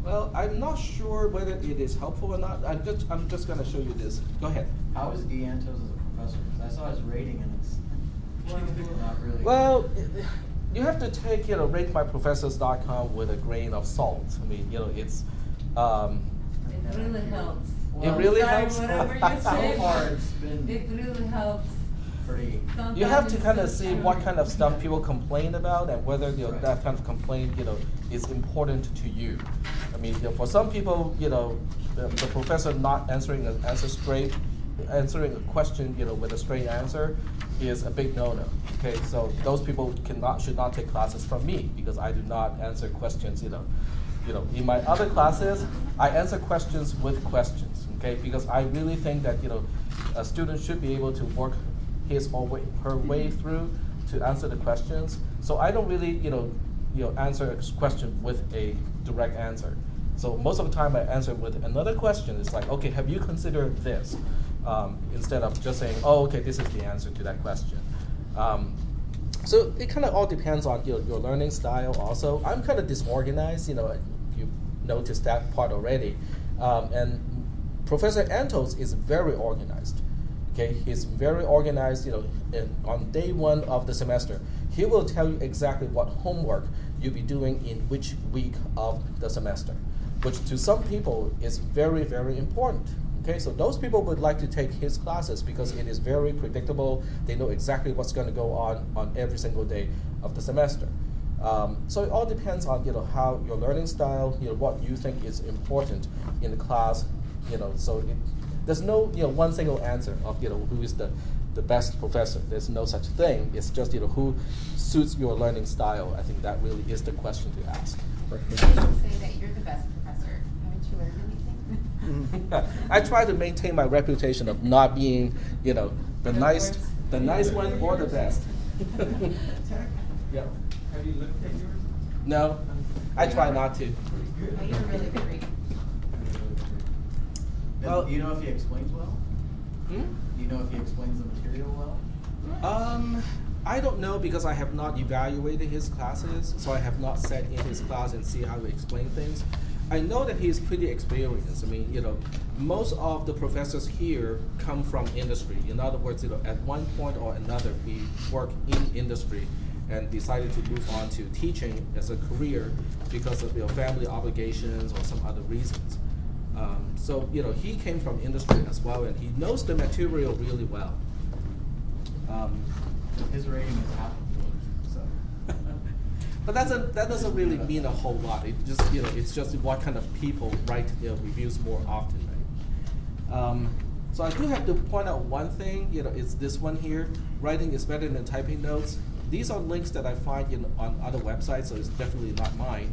Well, I'm not sure whether it is helpful or not. I'm just going to show you this. Go ahead. How is D'Antos as a professor? Because I saw his rating and it's not really. Well, you have to take ratemyprofessors.com with a grain of salt. I mean, it's. It really helps. It really Sorry, helps. whatever you So say, far it's been it really helps. pretty. You have to Sometimes kind of it's see what kind of stuff people complain about and whether Right. that kind of complaint is important to you. I mean, for some people, the professor not answering answering a question with a straight answer is a big no-no. Okay, so those people should not take classes from me because I do not answer questions. In my other classes, I answer questions with questions. Okay, because I really think that a student should be able to work his or her way through to answer the questions. So I don't really answer a question with a direct answer. So most of the time I answer with another question. It's like, okay, have you considered this? Instead of just saying, oh, okay, this is the answer to that question. So it kind of all depends on your learning style also. I'm kind of disorganized, you noticed that part already. And Professor Antos is very organized. Okay, he's very organized, on day one of the semester. He will tell you exactly what homework you'll be doing in which week of the semester, which to some people is very, very important. Okay, so those people would like to take his classes because it is very predictable. They know exactly what's going to go on every single day of the semester. So it all depends on how your learning style, what you think is important in the class. So there's no one single answer of who is the best professor. There's no such thing. It's just who suits your learning style. I think that really is the question to ask. You say that you're the best professor. Haven't you learned anything? I try to maintain my reputation of not being the nice one or the best. Yeah. Have you looked at yours? No, I try not to. Oh, you're really good reading. Well, Do you know if he explains well? Hmm? Do you know if he explains the material well? I don't know because I have not evaluated his classes, so I have not sat in his class and see how he explain things. I know that he's pretty experienced. I mean, most of the professors here come from industry. In other words, at one point or another, we work in industry and decided to move on to teaching as a career because of family obligations or some other reasons. So he came from industry as well, and he knows the material really well. His rating is half of yours, so. But that doesn't really mean a whole lot. It just it's just what kind of people write reviews more often, right? So I do have to point out one thing. It's this one here. Writing is better than typing notes. These are links that I find on other websites, so it's definitely not mine.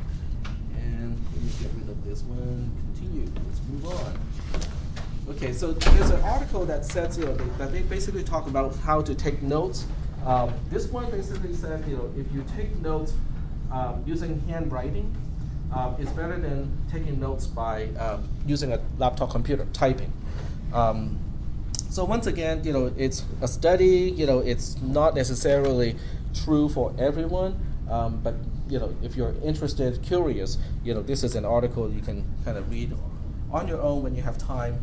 And let me get rid of this one. Continue. Let's move on. Okay, so there's an article that says that they basically talk about how to take notes. This one basically says if you take notes using handwriting, it's better than taking notes by using a laptop computer, typing. So once again, it's a study. It's not necessarily true for everyone, but if you're interested, curious, this is an article you can kind of read on your own when you have time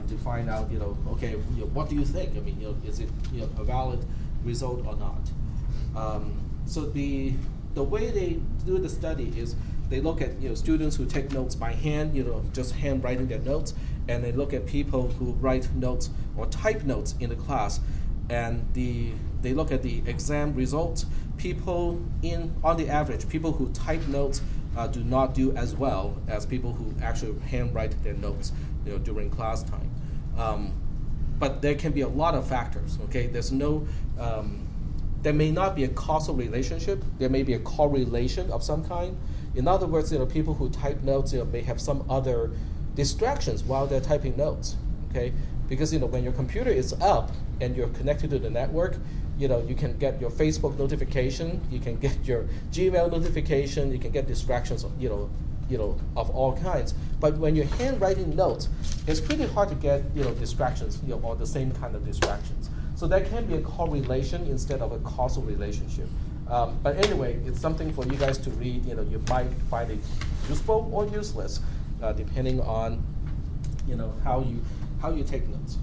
to find out, okay, what do you think? I mean, is it a valid result or not? So the way they do the study is they look at students who take notes by hand, just handwriting their notes, and they look at people who write notes or type notes in the class, and they look at the exam results. People on the average, people who type notes do not do as well as people who actually handwrite their notes during class time. But there can be a lot of factors. Okay, there may not be a causal relationship. There may be a correlation of some kind. In other words, people who type notes may have some other distractions while they're typing notes. Okay, because when your computer is up and you're connected to the network, you can get your Facebook notification, you can get your Gmail notification, you can get distractions, of all kinds. But when you're handwriting notes, it's pretty hard to get distractions, or the same kind of distractions. So there can be a correlation instead of a causal relationship. But anyway, it's something for you guys to read. You might find it useful or useless, depending on how you take notes.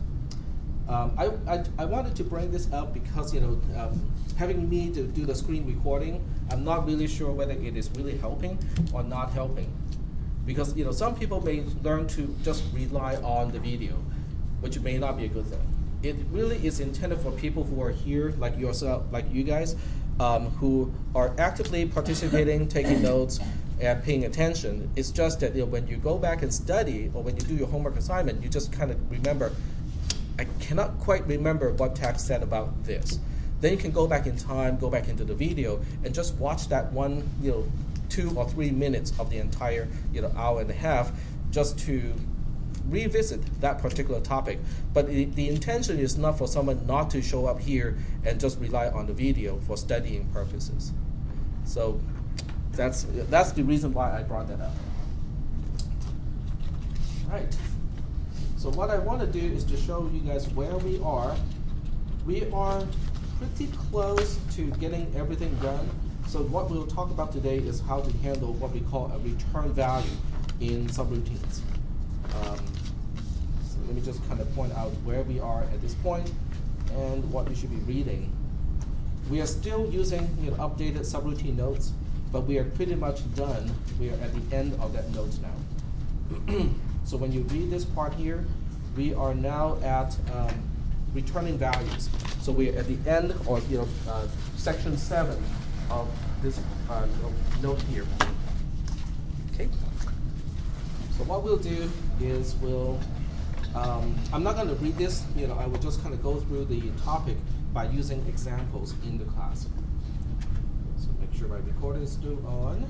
I wanted to bring this up because having me to do the screen recording, I'm not really sure whether it is really helping or not helping, because some people may learn to just rely on the video, which may not be a good thing. It really is intended for people who are here, like yourself, like you guys, who are actively participating, taking notes, and paying attention. It's just that when you go back and study, or when you do your homework assignment, you just kind of remember, I cannot quite remember what text said about this. Then you can go back in time, go back into the video, and just watch that one, 2 or 3 minutes of the entire, hour and a half, just to revisit that particular topic. But the intention is not for someone not to show up here and just rely on the video for studying purposes. So that's the reason why I brought that up. Right. So what I want to do is to show you guys where we are. We are pretty close to getting everything done. So what we'll talk about today is how to handle what we call a return value in subroutines. So let me just kind of point out where we are at this point and what you should be reading. We are still using updated subroutine notes, but we are pretty much done. We are at the end of that note now. So when you read this part here, we are now at returning values. So we are at the end, or section 7 of this note here. Okay. So what we'll do is I'm not going to read this. I will just kind of go through the topic by using examples in the class. So make sure my recorder is still on,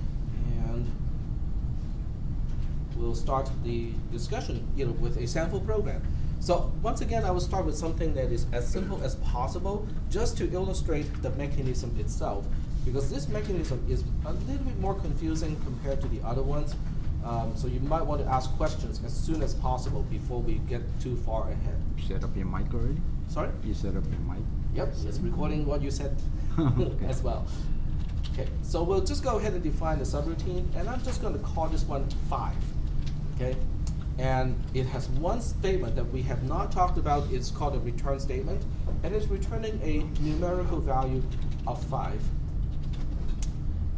and we'll start the discussion with a sample program. So once again, I will start with something that is as simple as possible, just to illustrate the mechanism itself, because this mechanism is a little bit more confusing compared to the other ones. So you might want to ask questions as soon as possible before we get too far ahead. You set up your mic already? Sorry? You set up your mic? Yep, it's recording what you said as well. Okay, so we'll just go ahead and define the subroutine, and I'm just going to call this one 5. Okay, and it has one statement that we have not talked about. It's called a return statement, and it's returning a numerical value of 5.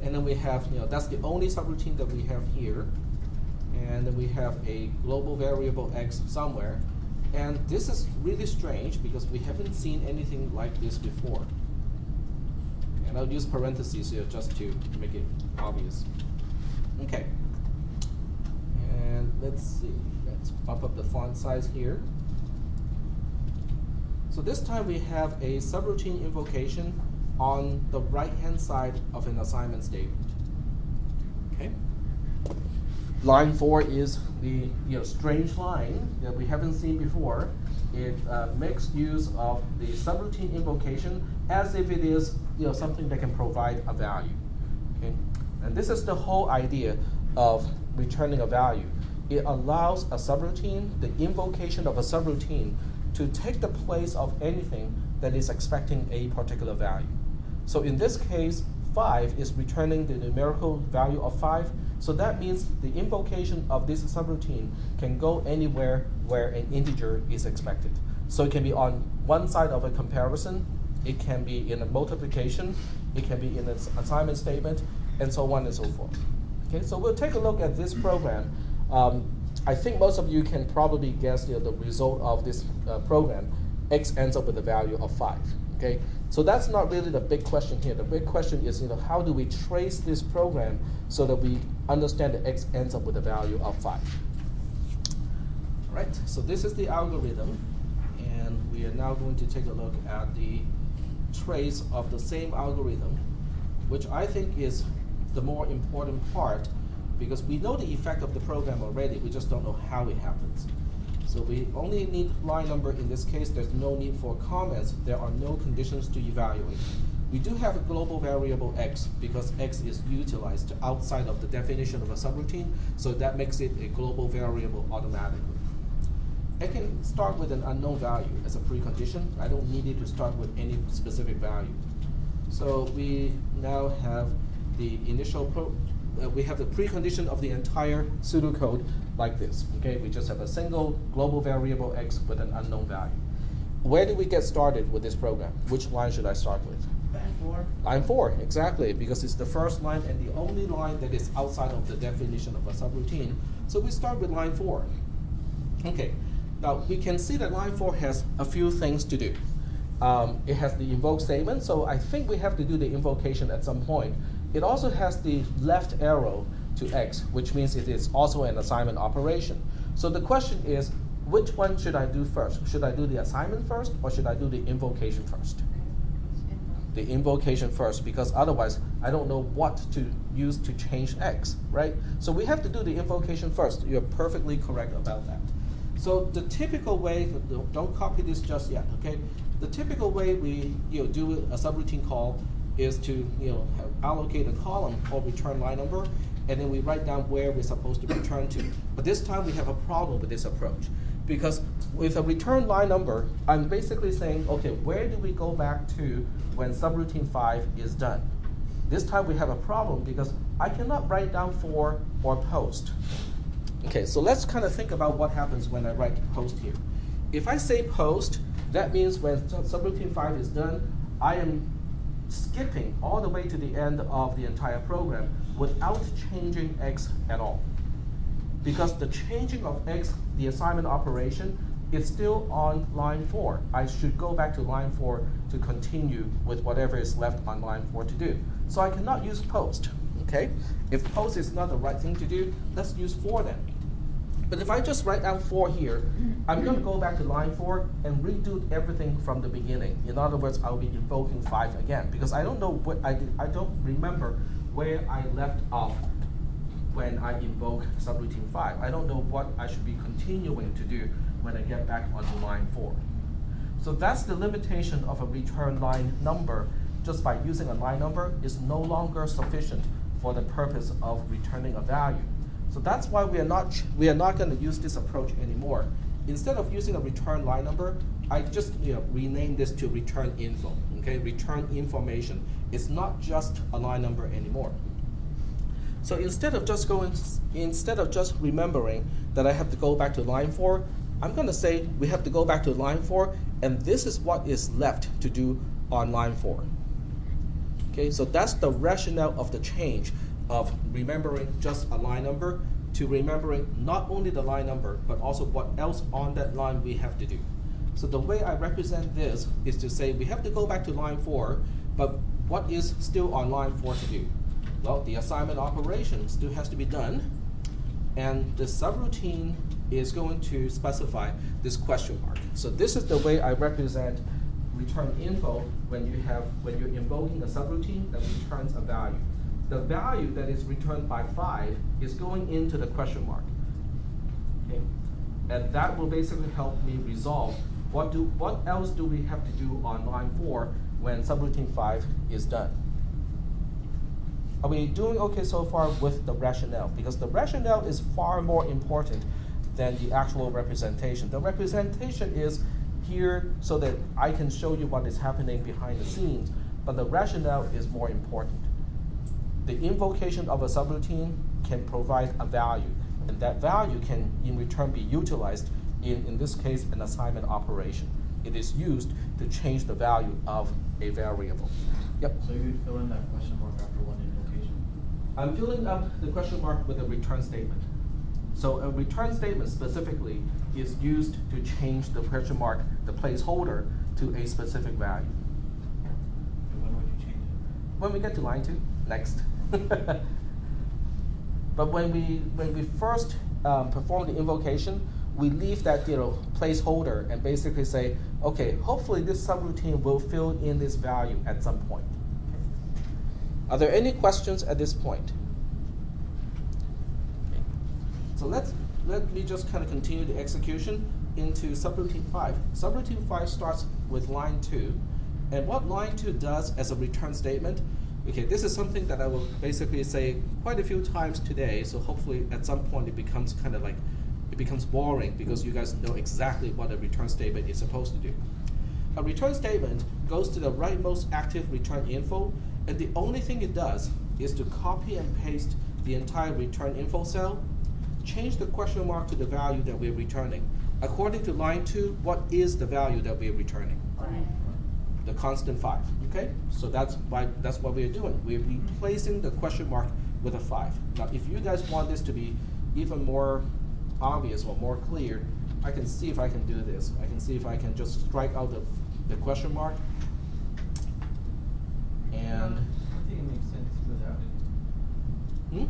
And then we have, that's the only subroutine that we have here. And then we have a global variable x somewhere. And this is really strange because we haven't seen anything like this before. And I'll use parentheses here just to make it obvious. Okay. And let's see, let's bump up the font size here. So this time we have a subroutine invocation on the right-hand side of an assignment statement. Okay. Line 4 is the strange line that we haven't seen before. It makes use of the subroutine invocation as if it is something that can provide a value. Okay. And this is the whole idea of returning a value. It allows a subroutine, the invocation of a subroutine, to take the place of anything that is expecting a particular value. So in this case, 5 is returning the numerical value of 5. So that means the invocation of this subroutine can go anywhere where an integer is expected. So it can be on one side of a comparison, it can be in a multiplication, it can be in an assignment statement, and so on and so forth. Okay, so we'll take a look at this program. I think most of you can probably guess the result of this program. X ends up with a value of 5. Okay, so that's not really the big question here. The big question is, how do we trace this program so that we understand that X ends up with a value of 5? All right, so this is the algorithm, and we are now going to take a look at the trace of the same algorithm, which I think is the more important part, because we know the effect of the program already, we just don't know how it happens. So we only need line number in this case. There's no need for comments. There are no conditions to evaluate. We do have a global variable x because x is utilized outside of the definition of a subroutine, so that makes it a global variable automatically. I can start with an unknown value as a precondition. I don't need it to start with any specific value. So we now have the initial we have the precondition of the entire pseudocode like this. Okay, we just have a single global variable x with an unknown value. Where do we get started with this program? Which line should I start with? Line 4. Line 4, exactly, because it's the first line and the only line that is outside of the definition of a subroutine. So we start with line 4. Okay, now we can see that line 4 has a few things to do. It has the invoke statement, so I think we have to do the invocation at some point. It also has the left arrow to x, which means it is also an assignment operation. So the question is, which one should I do first? Should I do the assignment first, or should I do the invocation first? The invocation first, because otherwise I don't know what to use to change x, right? So we have to do the invocation first. You're perfectly correct about that. So the typical way, don't copy this just yet, okay? The typical way we do a subroutine call is to allocate a column called return line number, and then we write down where we're supposed to return to. But this time we have a problem with this approach, because with a return line number, I'm basically saying, okay, where do we go back to when subroutine 5 is done? This time we have a problem because I cannot write down for or post. Okay, so let's kind of think about what happens when I write post here. If I say post, that means when subroutine 5 is done, I am skipping all the way to the end of the entire program without changing x at all. Because the changing of x, the assignment operation, is still on line 4. I should go back to line 4 to continue with whatever is left on line 4 to do. So I cannot use post, okay? If post is not the right thing to do, let's use for then. But if I just write down 4 here, I'm going to go back to line 4 and redo everything from the beginning. In other words, I'll be invoking 5 again, because I don't know what I did. I don't remember where I left off when I invoke subroutine 5. I don't know what I should be continuing to do when I get back onto line 4. So that's the limitation of a return line number. Just by using a line number is no longer sufficient for the purpose of returning a value. So that's why we are not going to use this approach anymore. Instead of using a return line number, I just rename this to return info. Okay, return information. It's not just a line number anymore. So instead of just remembering that I have to go back to line 4, I'm going to say we have to go back to line 4, and this is what is left to do on line 4. Okay, so that's the rationale of the change of remembering just a line number to remembering not only the line number, but also what else on that line we have to do. So the way I represent this is to say we have to go back to line 4, but what is still on line 4 to do? Well, the assignment operation still has to be done, and the subroutine is going to specify this question mark. So this is the way I represent return info when you're invoking a subroutine that returns a value. The value that is returned by 5 is going into the question mark. Okay? And that will basically help me resolve what else do we have to do on line 4 when subroutine 5 is done. Are we doing okay so far with the rationale? Because the rationale is far more important than the actual representation. The representation is here so that I can show you what is happening behind the scenes, but the rationale is more important. The invocation of a subroutine can provide a value, and that value can in return be utilized in this case, an assignment operation. It is used to change the value of a variable. Yep. So you'd fill in that question mark after one invocation? I'm filling up the question mark with a return statement. So a return statement specifically is used to change the question mark, the placeholder, to a specific value. And when would you change it? When we get to line 2, next. But when we first perform the invocation, we leave that placeholder and basically say, okay, hopefully this subroutine will fill in this value at some point. Are there any questions at this point? Okay. So let me just kind of continue the execution into subroutine 5. Subroutine 5 starts with line 2, and what line 2 does as a return statement. Okay, this is something that I will basically say quite a few times today, so hopefully at some point it becomes kind of like, it becomes boring because you guys know exactly what a return statement is supposed to do. a return statement goes to the rightmost active return info, and the only thing it does is to copy and paste the entire return info cell, change the question mark to the value that we're returning. According to line 2, what is the value that we're returning? The constant 5. Okay, so that's what we're doing. We're replacing the question mark with a 5. Now, if you guys want this to be even more obvious or more clear, I can see if I can do this. I can see if I can just strike out the question mark. And I think it makes sense without it.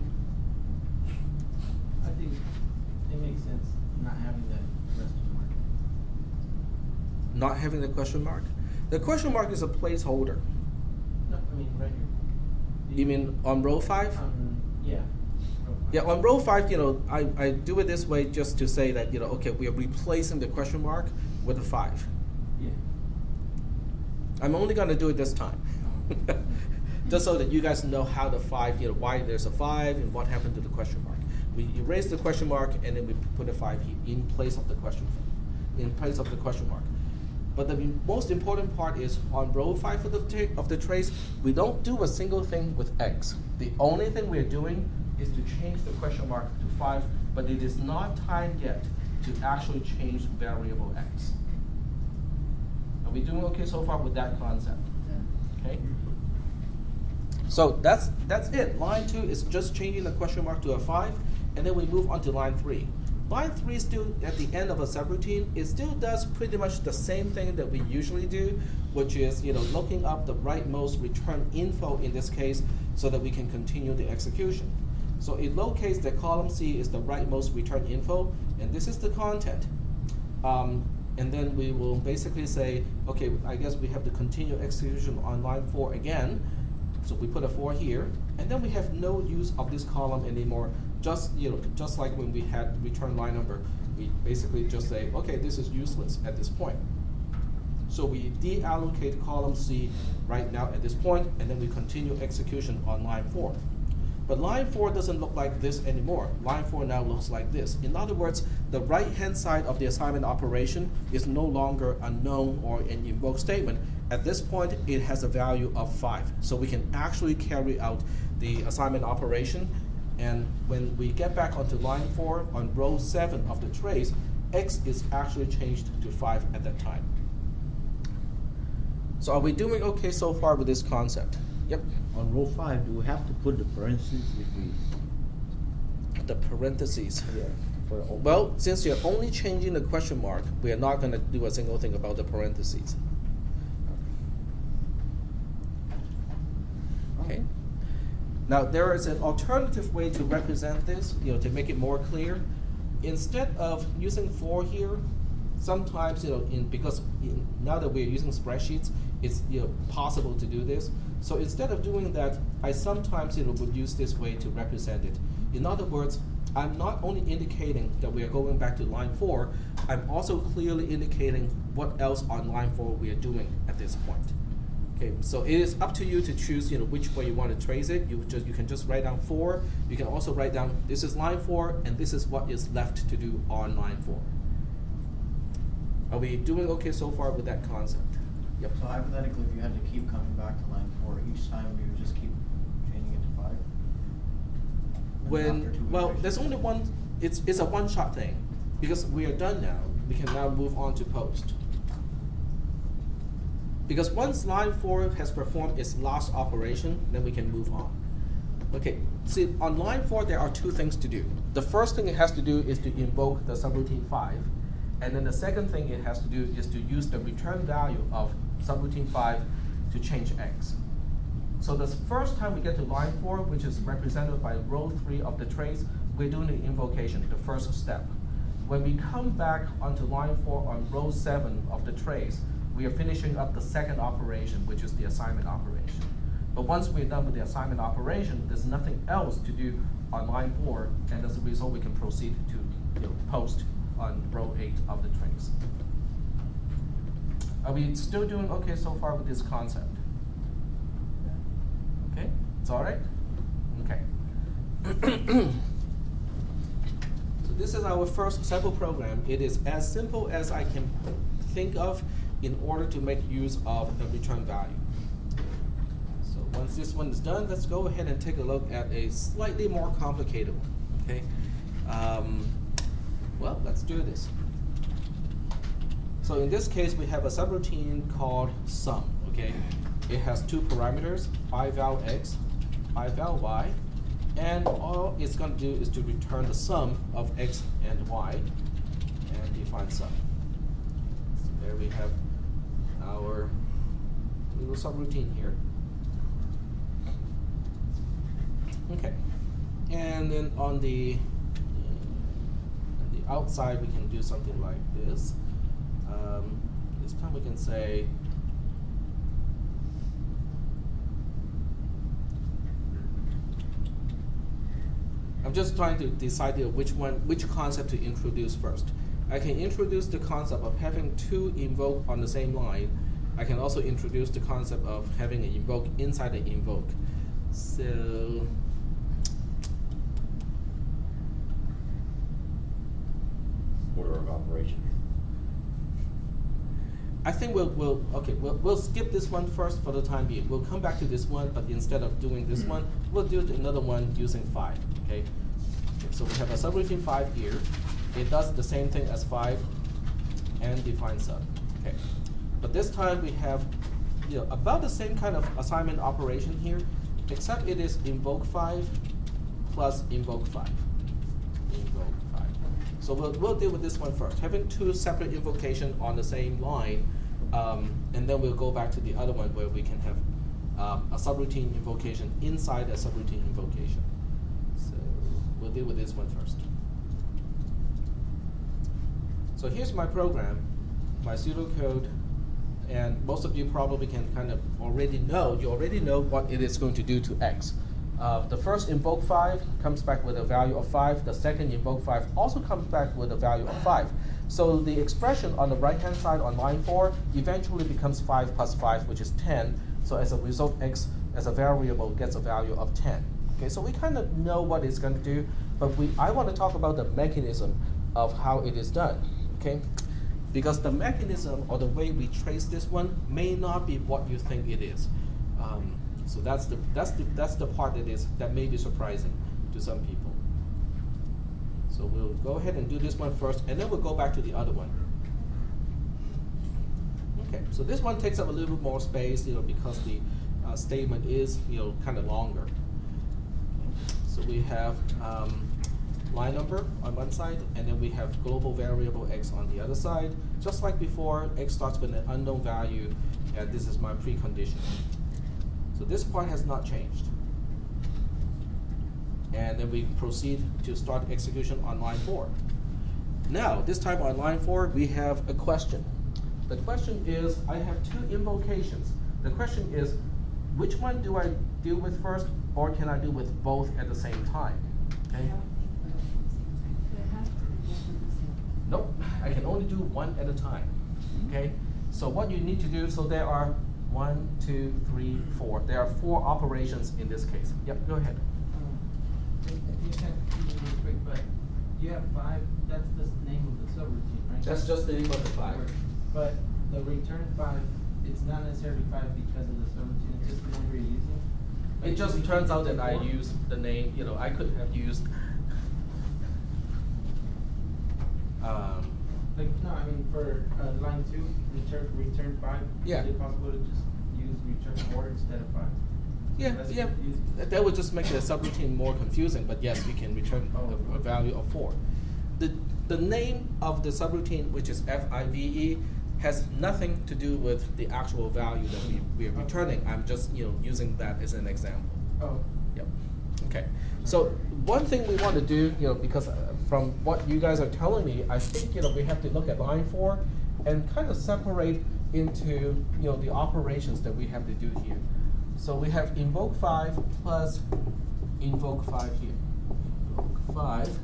I think it makes sense not having that question mark. Not having the question mark? The question mark is a placeholder. No, I mean right here. You mean on row 5? Yeah. Yeah, on row 5, I do it this way just to say that, okay, we are replacing the question mark with a 5. Yeah. I'm only going to do it this time. Oh. Just so that you guys know how the 5, why there's a 5 and what happened to the question mark. We erase the question mark and then we put a 5 here in place of the question mark. But the most important part is on row 5 of the trace, we don't do a single thing with x. The only thing we're doing is to change the question mark to 5, but it is not time yet to actually change variable x. Are we doing okay so far with that concept? Okay. So that's it. Line 2 is just changing the question mark to a 5, and then we move on to line 3. Line 3 is still at the end of a subroutine. It still does pretty much the same thing that we usually do, which is looking up the rightmost return info in this case, so that we can continue the execution. So it locates that column C is the rightmost return info, and this is the content. And then we will basically say, okay, I guess we have to continue execution on line 4 again. So we put a 4 here, and then we have no use of this column anymore. Just like when we had return line number, we basically just say, okay, this is useless at this point. So we deallocate column C right now at this point, and then we continue execution on line 4. But line 4 doesn't look like this anymore. Line 4 now looks like this. In other words, the right-hand side of the assignment operation is no longer a known or an invoked statement. At this point, it has a value of 5. So we can actually carry out the assignment operation. And when we get back onto line 4 on row 7 of the trace, x is actually changed to 5 at that time. So are we doing okay so far with this concept? Yep. On row 5, do we have to put the parentheses if we... The parentheses. Yeah. Well, since you're only changing the question mark, we are not going to do a single thing about the parentheses. Okay. Now there is an alternative way to represent this, to make it more clear. Instead of using 4 here, sometimes now that we're using spreadsheets, it's possible to do this. So instead of doing that, I sometimes would use this way to represent it. In other words, I'm not only indicating that we are going back to line 4, I'm also clearly indicating what else on line 4 we are doing at this point. Okay, so it is up to you to choose which way you want to trace it. You can just write down 4. You can also write down this is line 4 and this is what is left to do on line 4. Are we doing okay so far with that concept? Yep. So hypothetically, if you had to keep coming back to line 4 each time, you would just keep changing it to 5? There's only one. It's a one-shot thing, because we are done now. We can now move on to post. Because once line 4 has performed its last operation, then we can move on. Okay, see, on line 4 there are 2 things to do. The first thing it has to do is to invoke the subroutine 5, and then the second thing it has to do is to use the return value of subroutine 5 to change x. So the first time we get to line 4, which is represented by row 3 of the trace, we're doing the invocation, the first step. When we come back onto line 4 on row 7 of the trace, we are finishing up the second operation, which is the assignment operation. But once we're done with the assignment operation, there's nothing else to do on line 4, and as a result, we can proceed to post on row 8 of the trace. Are we still doing okay so far with this concept? Okay, it's all right? Okay. So this is our first sample program. It is as simple as I can think of. in order to make use of the return value. So once this one is done, let's go ahead and take a look at a slightly more complicated one. Okay. Well, let's do this. So in this case, we have a subroutine called sum. Okay, it has two parameters: val x, val y, and all it's going to do is to return the sum of x and y, and define sum. So there we have our little subroutine here. Okay, and then on the outside, we can do something like this. This time we can say I'm just trying to decide which concept to introduce first. I can introduce the concept of having two invoke on the same line. I can also introduce the concept of having an invoke inside an invoke. So Order of operation. I think we'll skip this one first for the time being. We'll come back to this one, but instead of doing this one, we'll do another one using 5. Okay. So we have a subroutine 5 here. It does the same thing as 5 and defines sub. Okay. But this time we have about the same kind of assignment operation here, except it is invoke 5 plus invoke 5. Invoke 5. So we'll deal with this one first, having two separate invocations on the same line, and then we'll go back to the other one where we can have a subroutine invocation inside a subroutine invocation. So we'll deal with this one first. So here's my program, my pseudocode, and most of you probably can kind of already know, what it is going to do to x. The first invoke 5 comes back with a value of 5. The second invoke 5 also comes back with a value of 5. So the expression on the right-hand side on line 4 eventually becomes 5 plus 5, which is 10. So as a result, x as a variable gets a value of 10. Okay, so we kind of know what it's going to do, but I want to talk about the mechanism of how it is done. Okay, because the mechanism or the way we trace this one may not be what you think it is. So that's the part that may be surprising to some people. So we'll go ahead and do this one first, and then we'll go back to the other one. Okay, so this one takes up a little bit more space, because the statement is kind of longer. So we have line number on one side, and then we have global variable x on the other side. Just like before, x starts with an unknown value, and this is my precondition. So this part has not changed. And then we proceed to start execution on line 4. Now, this time on line 4, we have a question. The question is, I have two invocations. The question is, which one do I deal with first, or can I deal with both at the same time? Okay. Nope, I can only do one at a time. Okay. So what you need to do, so there are 1, 2, 3, 4. There are 4 operations in this case. Yep, go ahead. If you can keep it real quick, but you have 5, that's the name of the subroutine, right? That's just the name of the 5. But the return 5, it's not necessarily 5 because of the subroutine, it's just the number you're using. It just turns out that I used the name, I could have used no, I mean for line 2, return 5. Yeah. Is it possible to just use return 4 instead of 5? Yeah, That's yeah. confusing. That would just make the subroutine more confusing, but yes, we can return a value of 4. The name of the subroutine, which is FIVE, has nothing to do with the actual value that we are returning. I'm just using that as an example. Oh. Yep. Okay. So one thing we want to do, because from what you guys are telling me, I think we have to look at line 4 and kind of separate into the operations that we have to do here. So we have invoke 5 plus invoke 5 here. Invoke 5,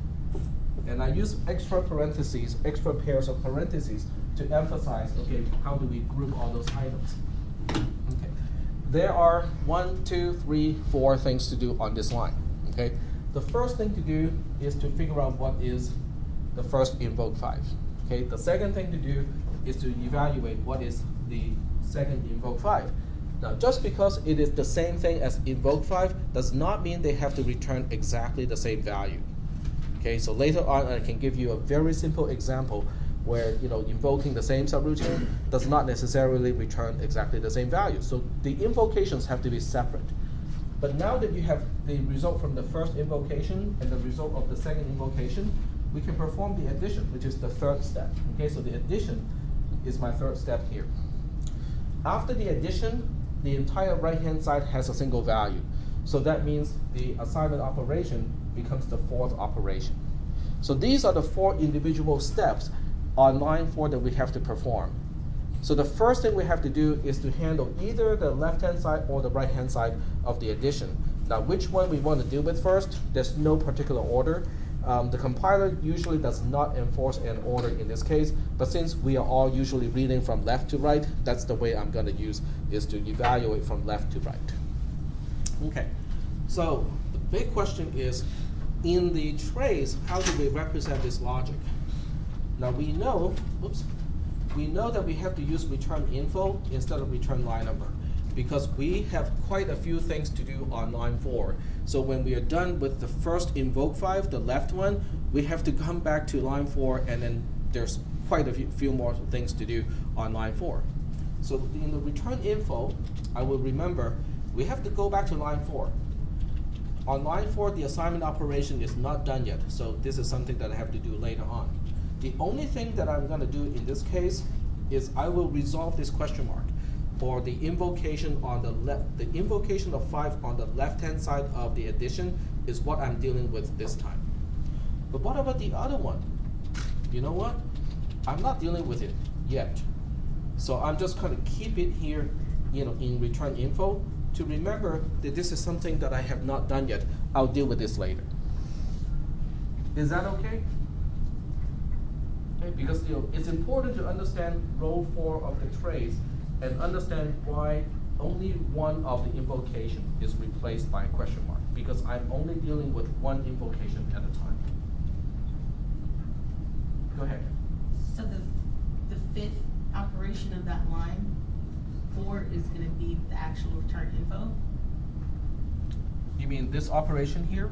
and I use extra parentheses, extra pairs of parentheses to emphasize, okay, how do we group all those items? Okay. There are 1, 2, 3, 4 things to do on this line. Okay. The first thing to do is to figure out what is the first invoke 5. Okay. The second thing to do is to evaluate what is the second invoke 5. Now, just because it is the same thing as invoke 5 does not mean they have to return exactly the same value. Okay, so later on I can give you a very simple example where invoking the same subroutine does not necessarily return exactly the same value. So the invocations have to be separate. But now that you have the result from the first invocation and the result of the second invocation, we can perform the addition, which is the third step. Okay, so the addition is my third step here. After the addition, the entire right-hand side has a single value. So that means the assignment operation becomes the fourth operation. So these are the 4 individual steps on line 4 that we have to perform. So the first thing we have to do is to handle either the left-hand side or the right-hand side of the addition. Now, which one we want to deal with first, there's no particular order. The compiler usually does not enforce an order in this case, but since we are all usually reading from left to right, that's the way I'm going to use, is to evaluate from left to right. Okay, so the big question is, in the trace, how do we represent this logic? Now we know that we have to use return info instead of return line number, because we have quite a few things to do on line 4. So when we are done with the first invoke 5, the left one, we have to come back to line 4, and then there's quite a few more things to do on line 4. So in the return info, I will remember we have to go back to line 4. On line 4, the assignment operation is not done yet, so this is something that I have to do later on. The only thing that I'm going to do in this case is I will resolve this question mark, or the invocation on the left. The invocation of 5 on the left-hand side of the addition is what I'm dealing with this time. But what about the other one? You know what? I'm not dealing with it yet. So I'm just going to keep it here, in return info, to remember that this is something that I have not done yet. I'll deal with this later. Is that okay? Okay, because it's important to understand row 4 of the trace and understand why only one of the invocation is replaced by a question mark, because I'm only dealing with one invocation at a time. Go ahead. So the 5th operation of that line 4 is going to be the actual return info? You mean this operation here?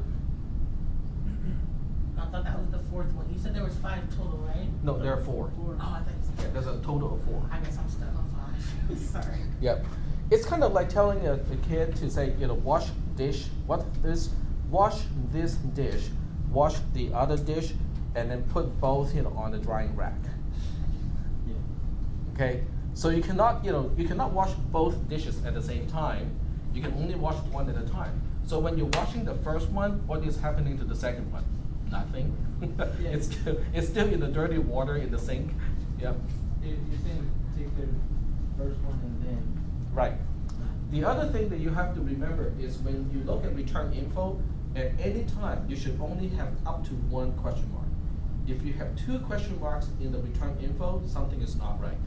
I thought that was the 4th one. You said there was 5 total, right? No, there are 4. Oh, I thought you said Yeah, there's a total of 4. I guess I'm stuck on 5. Sorry. Yep. It's kind of like telling a kid to say, wash dish, wash this dish, wash the other dish, and then put both, on the drying rack. Yeah. Okay? So you cannot wash both dishes at the same time. You can only wash one at a time. So when you're washing the first one, what is happening to the second one? Nothing. Yeah. It's still in the dirty water in the sink. Yep. You're saying take the first one and then. Right. The other thing that you have to remember is when you look at return info, at any time you should only have up to 1 question mark. If you have 2 question marks in the return info, something is not right.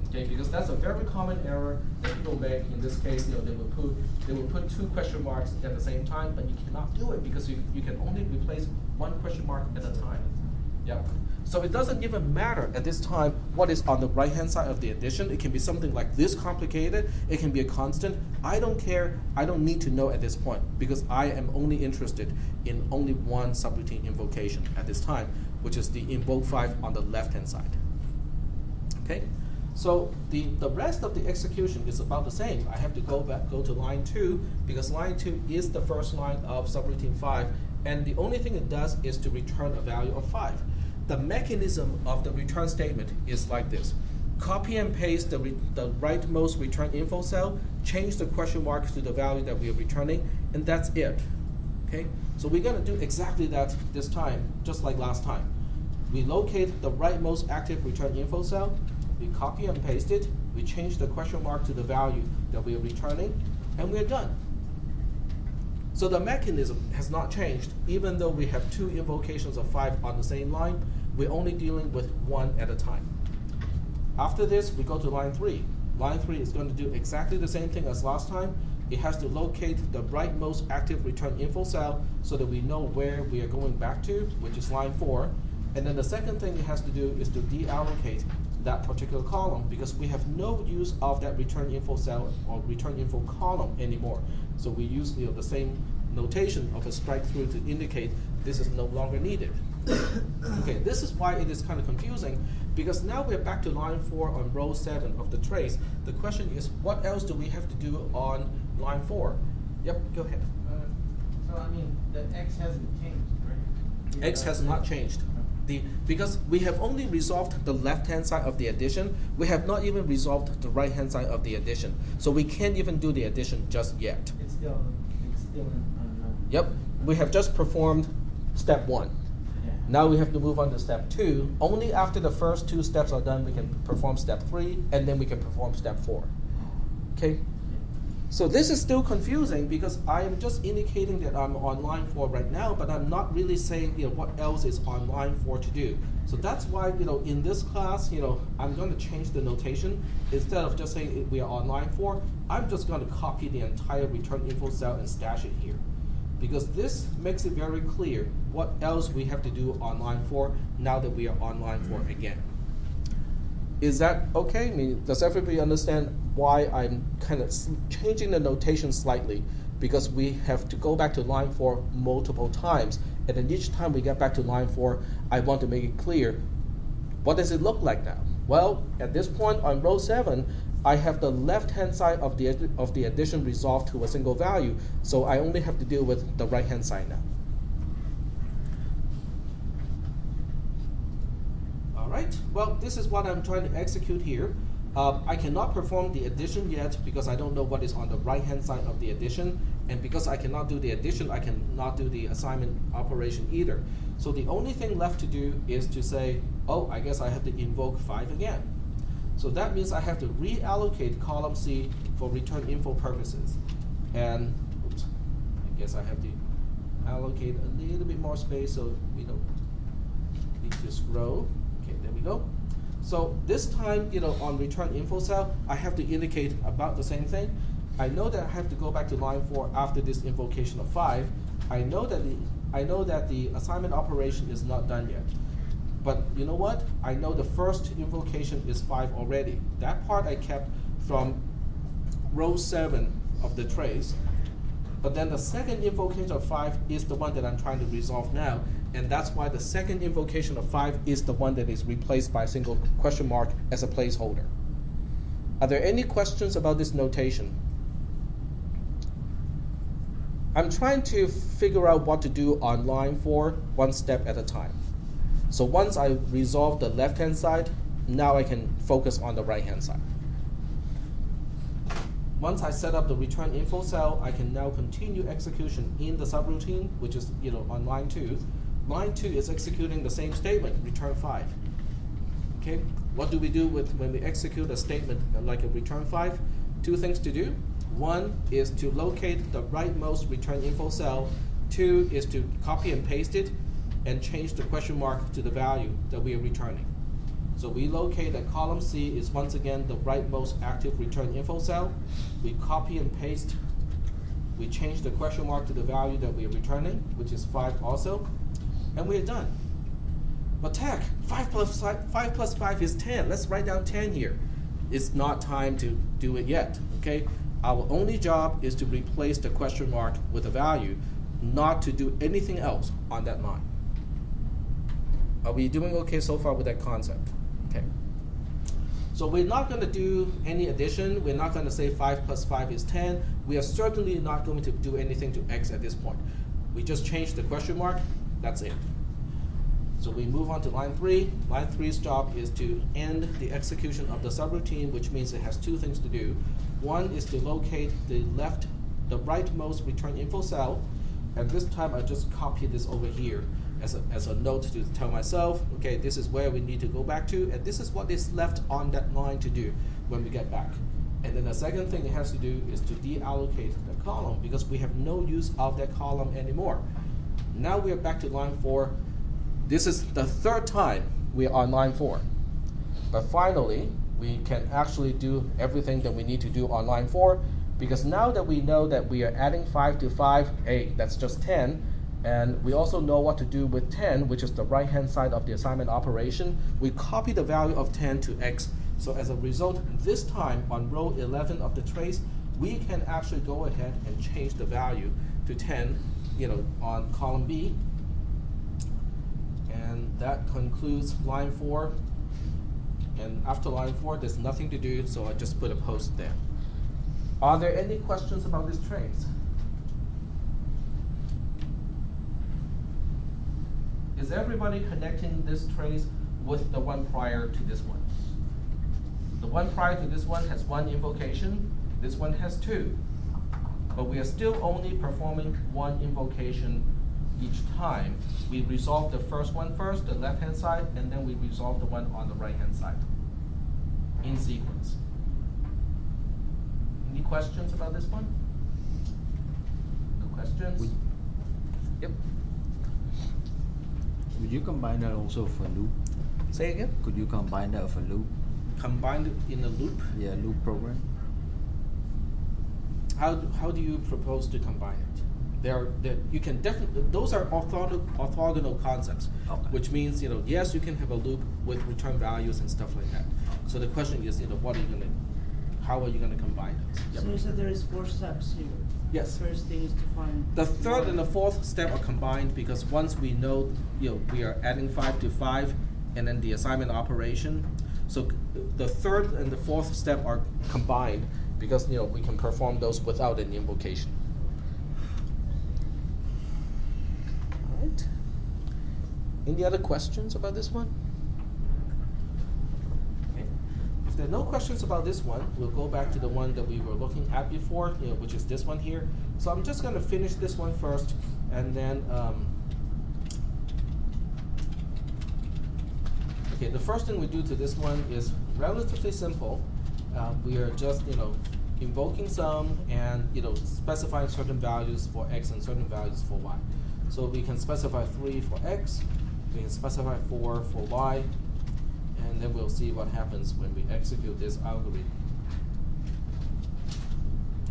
Okay, because that's a very common error that people make. In this case, they will put 2 question marks at the same time, but you cannot do it because you can only replace 1 question mark at a time. Yep. So it doesn't even matter at this time what is on the right-hand side of the addition. It can be something like this complicated. It can be a constant. I don't care. I don't need to know at this point because I am only interested in only one subroutine invocation at this time, which is the invoke 5 on the left-hand side. Okay. So the rest of the execution is about the same. I have to go to line 2 because line 2 is the first line of subroutine 5, and the only thing it does is to return a value of 5. The mechanism of the return statement is like this. Copy and paste the rightmost return info cell, change the question mark to the value that we are returning, and that's it. Okay? So we're going to do exactly that this time, just like last time. We locate the rightmost active return info cell, we copy and paste it, we change the question mark to the value that we are returning, and we're done. So the mechanism has not changed. Even though we have 2 invocations of 5 on the same line, we're only dealing with 1 at a time. After this, we go to line 3. Line 3 is going to do exactly the same thing as last time. It has to locate the rightmost active return info cell so that we know where we are going back to, which is line 4. And then the second thing it has to do is to deallocate that particular column because we have no use of that return info cell or return info column anymore. So we use the same notation of a strike through to indicate this is no longer needed. Okay, this is why it is kind of confusing because now we're back to line 4 on row 7 of the trace. The question is, what else do we have to do on line 4? Yep, go ahead. So I mean, the X hasn't changed, right? X has not changed. Because we have only resolved the left-hand side of the addition, we have not even resolved the right-hand side of the addition. So we can't even do the addition just yet. It's still unknown. Yep, we have just performed step 1. Yeah. Now we have to move on to step 2. Only after the first 2 steps are done, we can perform step 3, and then we can perform step 4. Okay? So this is still confusing because I am just indicating that I'm on line 4 right now, but I'm not really saying what else is on line 4 to do. So that's why in this class I'm going to change the notation. Instead of just saying we are on line 4, I'm just going to copy the entire return info cell and stash it here, because this makes it very clear what else we have to do on line 4 now that we are on line 4 again. Is that okay? I mean, does everybody understand why I'm kind of changing the notation slightly? Because we have to go back to line 4 multiple times, and then each time we get back to line 4, I want to make it clear, what does it look like now? Well, at this point on row 7, I have the left-hand side of the addition resolved to a single value, so I only have to deal with the right-hand side now. Alright, well, this is what I'm trying to execute here. I cannot perform the addition yet because I don't know what is on the right-hand side of the addition, and because I cannot do the addition, I cannot do the assignment operation either. So the only thing left to do is to say, oh, I guess I have to invoke 5 again. So that means I have to reallocate column C for return info purposes. And oops, I guess I have to allocate a little bit more space so we don't need to scroll. Okay, there we go. So this time, on return info cell, I have to indicate about the same thing. I know that I have to go back to line 4 after this invocation of 5. I know that the assignment operation is not done yet. But you know what? I know the first invocation is 5 already. That part I kept from row 7 of the trace. But then the second invocation of 5 is the one that I'm trying to resolve now. And that's why the second invocation of 5 is the one that is replaced by a single question mark as a placeholder. Are there any questions about this notation? I'm trying to figure out what to do on line 4, one step at a time. So once I resolve the left-hand side, now I can focus on the right-hand side. Once I set up the return info cell, I can now continue execution in the subroutine, which is on line 2. Line 2 is executing the same statement, return 5. Okay, what do we do when we execute a statement like a return 5? 2 things to do. 1 is to locate the rightmost return info cell. 2 is to copy and paste it and change the question mark to the value that we are returning. So we locate that column C is once again the rightmost active return info cell. We copy and paste. We change the question mark to the value that we are returning, which is 5 also. And we are done. But tech, 5 plus 5 is 10. Let's write down 10 here. It's not time to do it yet, okay? Our only job is to replace the question mark with a value, not to do anything else on that line. Are we doing okay so far with that concept? Okay. So we're not going to do any addition. We're not going to say 5 plus 5 is 10. We are certainly not going to do anything to x at this point. We just change the question mark. That's it. So we move on to line 3. Line 3's job is to end the execution of the subroutine, which means it has 2 things to do. 1 is to locate the rightmost return info cell, and this time I just copy this over here as a note to tell myself, okay, this is where we need to go back to, and this is what is left on that line to do when we get back. And then the second thing it has to do is to deallocate the column because we have no use of that column anymore. Now we are back to line 4. This is the 3rd time we are on line 4. But finally, we can actually do everything that we need to do on line 4 because now that we know that we are adding 5 to 5, hey, that's just 10. And we also know what to do with 10, which is the right-hand side of the assignment operation. We copy the value of 10 to x. So as a result, this time on row 11 of the trace, we can actually go ahead and change the value to 10, on column B. And that concludes line 4. And after line 4, there's nothing to do, so I just put a post there. Are there any questions about this trace? Is everybody connecting this trace with the one prior to this one? The one prior to this one has one invocation, this one has 2. But we are still only performing one invocation each time. We resolve the first one first, the left-hand side, and then we resolve the one on the right-hand side in sequence. Any questions about this one? No questions? Yep. Would you combine that also for loop? Say again? Could you combine that for loop? Combined in a loop? Yeah, loop program. How do you propose to combine it? You can definitely, those are orthogonal concepts, Okay. which means, yes, you can have a loop with return values and stuff like that. So the question is, how are you gonna combine those? Yep. So you said there is 4 steps here. Yes. The first thing is to find. The third and the fourth step are combined because once we know, we are adding 5 to 5 and then the assignment operation. So the third and the fourth step are combined because, we can perform those without an invocation. All right. Any other questions about this one? Okay. If there are no questions about this one, we'll go back to the one that we were looking at before, which is this one here. So I'm just going to finish this one first, and then okay, the first thing we do to this one is relatively simple. We are just, invoking some and, specifying certain values for x and certain values for y. So we can specify 3 for x, we can specify 4 for y, and then we'll see what happens when we execute this algorithm.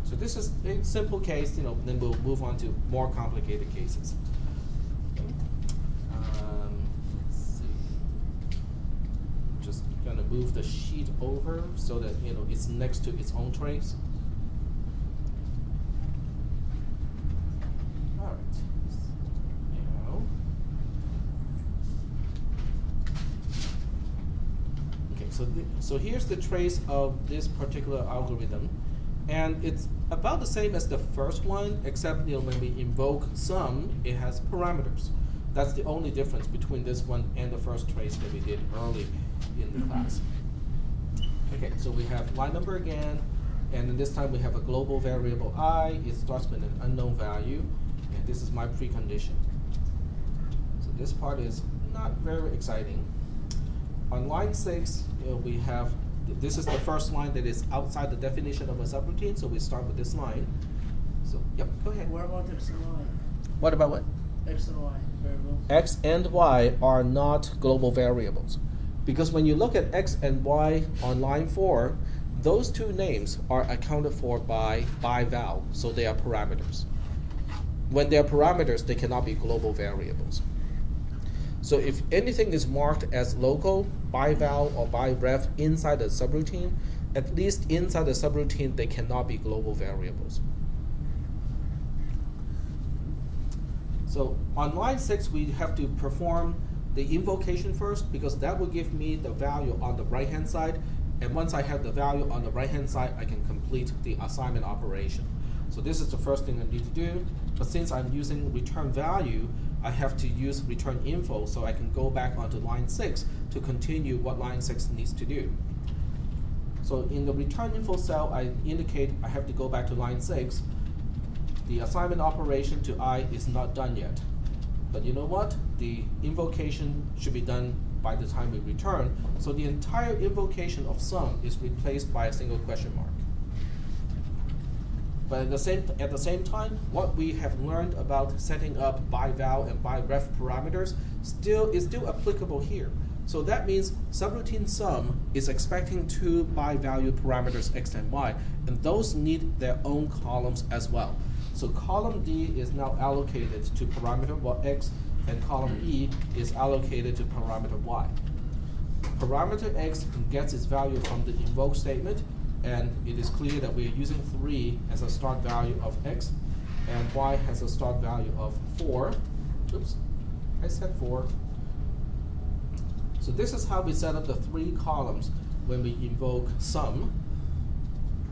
So this is a simple case, then we'll move on to more complicated cases. Let's see. Just gonna move the sheet over so that it's next to its own trace. All right. Now. Okay, so here's the trace of this particular algorithm, and it's about the same as the first one, except when we invoke sum, it has parameters. That's the only difference between this one and the first trace that we did early in the class. Okay, so we have line number again, and then this time we have a global variable I. It starts with an unknown value, and this is my precondition. So this part is not very exciting. On line 6, we have, this is the first line that is outside the definition of a subroutine, so we start with this line. So, yep, go ahead. What about x and y? What about what? X and y variables. X and y are not global variables. Because when you look at x and y on line 4, those two names are accounted for by val, so they are parameters. When they are parameters, they cannot be global variables. So if anything is marked as local, by val, or by ref inside the subroutine, at least inside the subroutine, they cannot be global variables. So on line 6, we have to perform the invocation first, because that will give me the value on the right-hand side. And once I have the value on the right-hand side, I can complete the assignment operation. So this is the first thing I need to do. But since I'm using return value, I have to use return info, so I can go back onto line 6 to continue what line 6 needs to do. So in the return info cell, I indicate I have to go back to line 6. The assignment operation to I is not done yet. But you know what? The invocation should be done by the time we return. So the entire invocation of sum is replaced by a single question mark. But at the same time, what we have learned about setting up by val and by ref parameters is still applicable here. So that means subroutine sum is expecting 2 by value parameters x and y, and those need their own columns as well. So So column D is now allocated to parameter x, and column E is allocated to parameter y. Parameter x gets its value from the invoke statement, and it is clear that we are using 3 as a start value of x, and y has a start value of 4. Oops, I said 4. So this is how we set up the 3 columns when we invoke sum.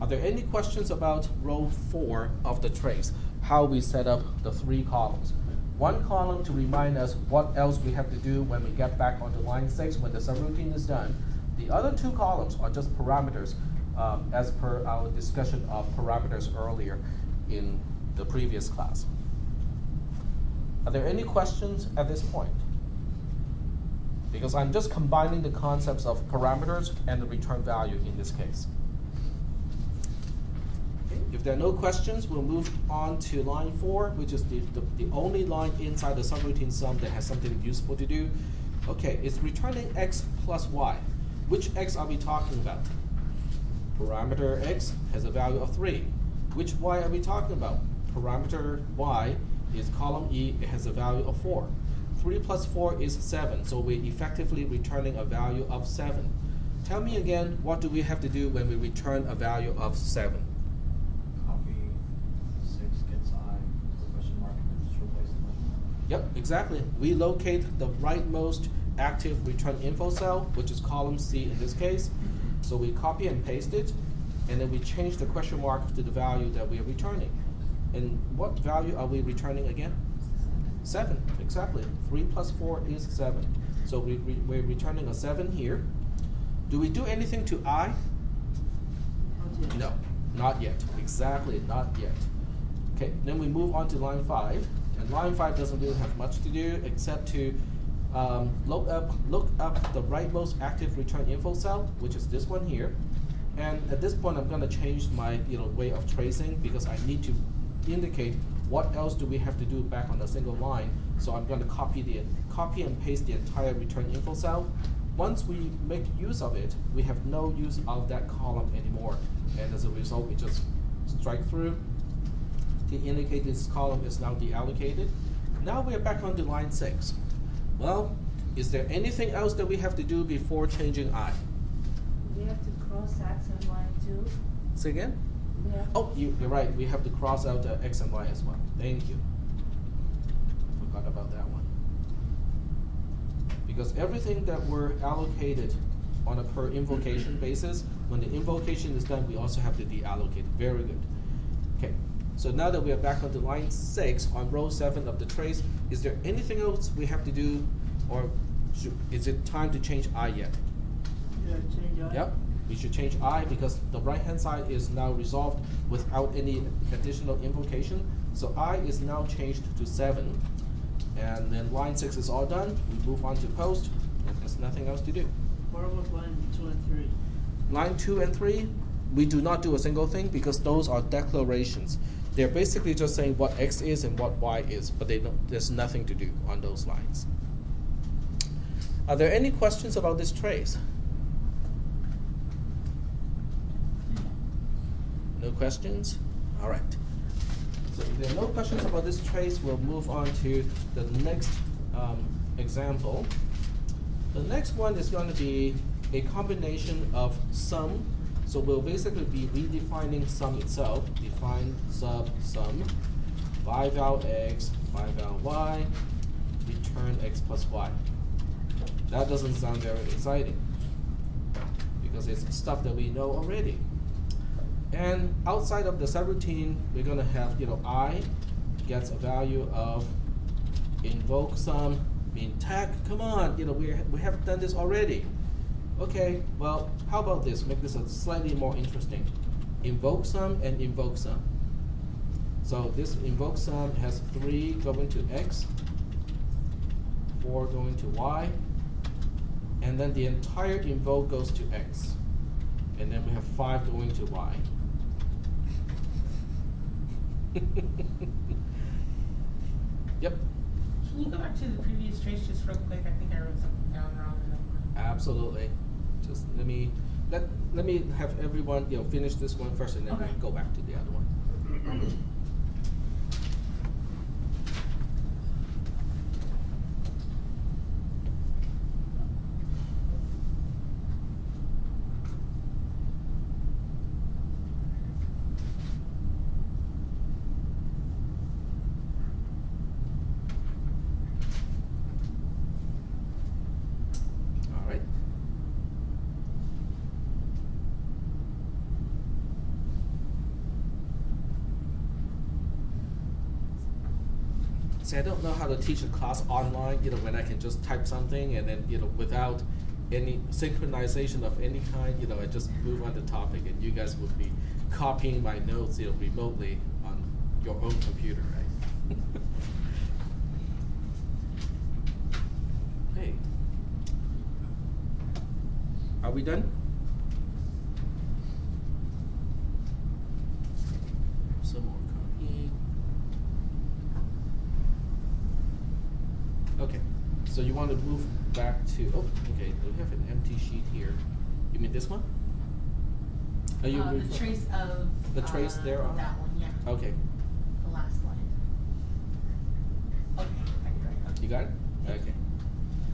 Are there any questions about row 4 of the trace, how we set up the 3 columns? One column to remind us what else we have to do when we get back onto line 6 when the subroutine is done. The other 2 columns are just parameters, as per our discussion of parameters earlier in the previous class. Are there any questions at this point? Because I'm just combining the concepts of parameters and the return value in this case. Okay. If there are no questions, we'll move on to line 4, which is the only line inside the subroutine sum that has something useful to do. Okay, it's returning x plus y. Which x are we talking about? Parameter x has a value of 3. Which y are we talking about? Parameter y is column E, it has a value of 4. 3 plus 4 is 7, so we're effectively returning a value of 7. Tell me again, what do we have to do when we return a value of 7? Copy 6 gets I, the question mark, and then just replace it. Yep, exactly. We locate the rightmost active return info cell, which is column C in this case. So we copy and paste it, and then we change the question mark to the value that we are returning. And what value are we returning again? 7, exactly. 3 plus 4 is 7. So we're returning a 7 here. Do we do anything to I? Not yet. No, not yet. Exactly, not yet. Okay, then we move on to line 5. And line 5 doesn't really have much to do except to look up the rightmost active return info cell, which is this one here. And at this point, I'm going to change my way of tracing because I need to indicate what else do we have to do back on a single line. So I'm going to copy and paste the entire return info cell. Once we make use of it, we have no use of that column anymore. And as a result, we just strike through to indicate this column is now deallocated. Now we're back onto line 6. Well, is there anything else that we have to do before changing I? We have to cross X and Y too. Say again? We have Oh, you're right. We have to cross out the X and Y as well. Thank you. Forgot about that one. Because everything that were allocated on a per invocation basis, when the invocation is done, we also have to deallocate. Very good. Okay. So now that we are back onto line 6 on row 7 of the trace, is there anything else we have to do, or is it time to change I yet? Yeah, change I. Yep, we should change I because the right-hand side is now resolved without any additional invocation. So I is now changed to 7. And then line 6 is all done. We move on to post, and there's nothing else to do. What about line 2 and 3? Line 2 and 3, we do not do a single thing because those are declarations. They're basically just saying what x is and what y is, but there's nothing to do on those lines. Are there any questions about this trace? No questions? All right. So if there are no questions about this trace, we'll move on to the next example. The next one is going to be a combination of sum. So we'll basically be redefining sum itself. Define sub sum, val x, val y, return x plus y. That doesn't sound very exciting because it's stuff that we know already. And outside of the subroutine, we're going to have, I gets a value of invoke sum, mean tag. Come on, we have done this already. Okay, well, how about this? Make this a slightly more interesting. Invoke sum and invoke sum. So this invoke sum has 3 going to x, 4 going to y, and then the entire invoke goes to x. And then we have 5 going to y. Yep. Can you go back to the previous trace just real quick? I think I wrote something down wrong in that one. Absolutely. Just let me have everyone finish this one first, and then Okay. we go back to the other one. See, I don't know how to teach a class online, when I can just type something and then, without any synchronization of any kind, I just move on the topic and you guys would be copying my notes, remotely on your own computer, right? Hey. Are we done? Some more copying. Okay, so you want to move back to, okay, we have an empty sheet here. You mean this one? Are you The trace of. The trace there on? That one, yeah. Okay, The last line. Okay, I got it right. you got it? Okay.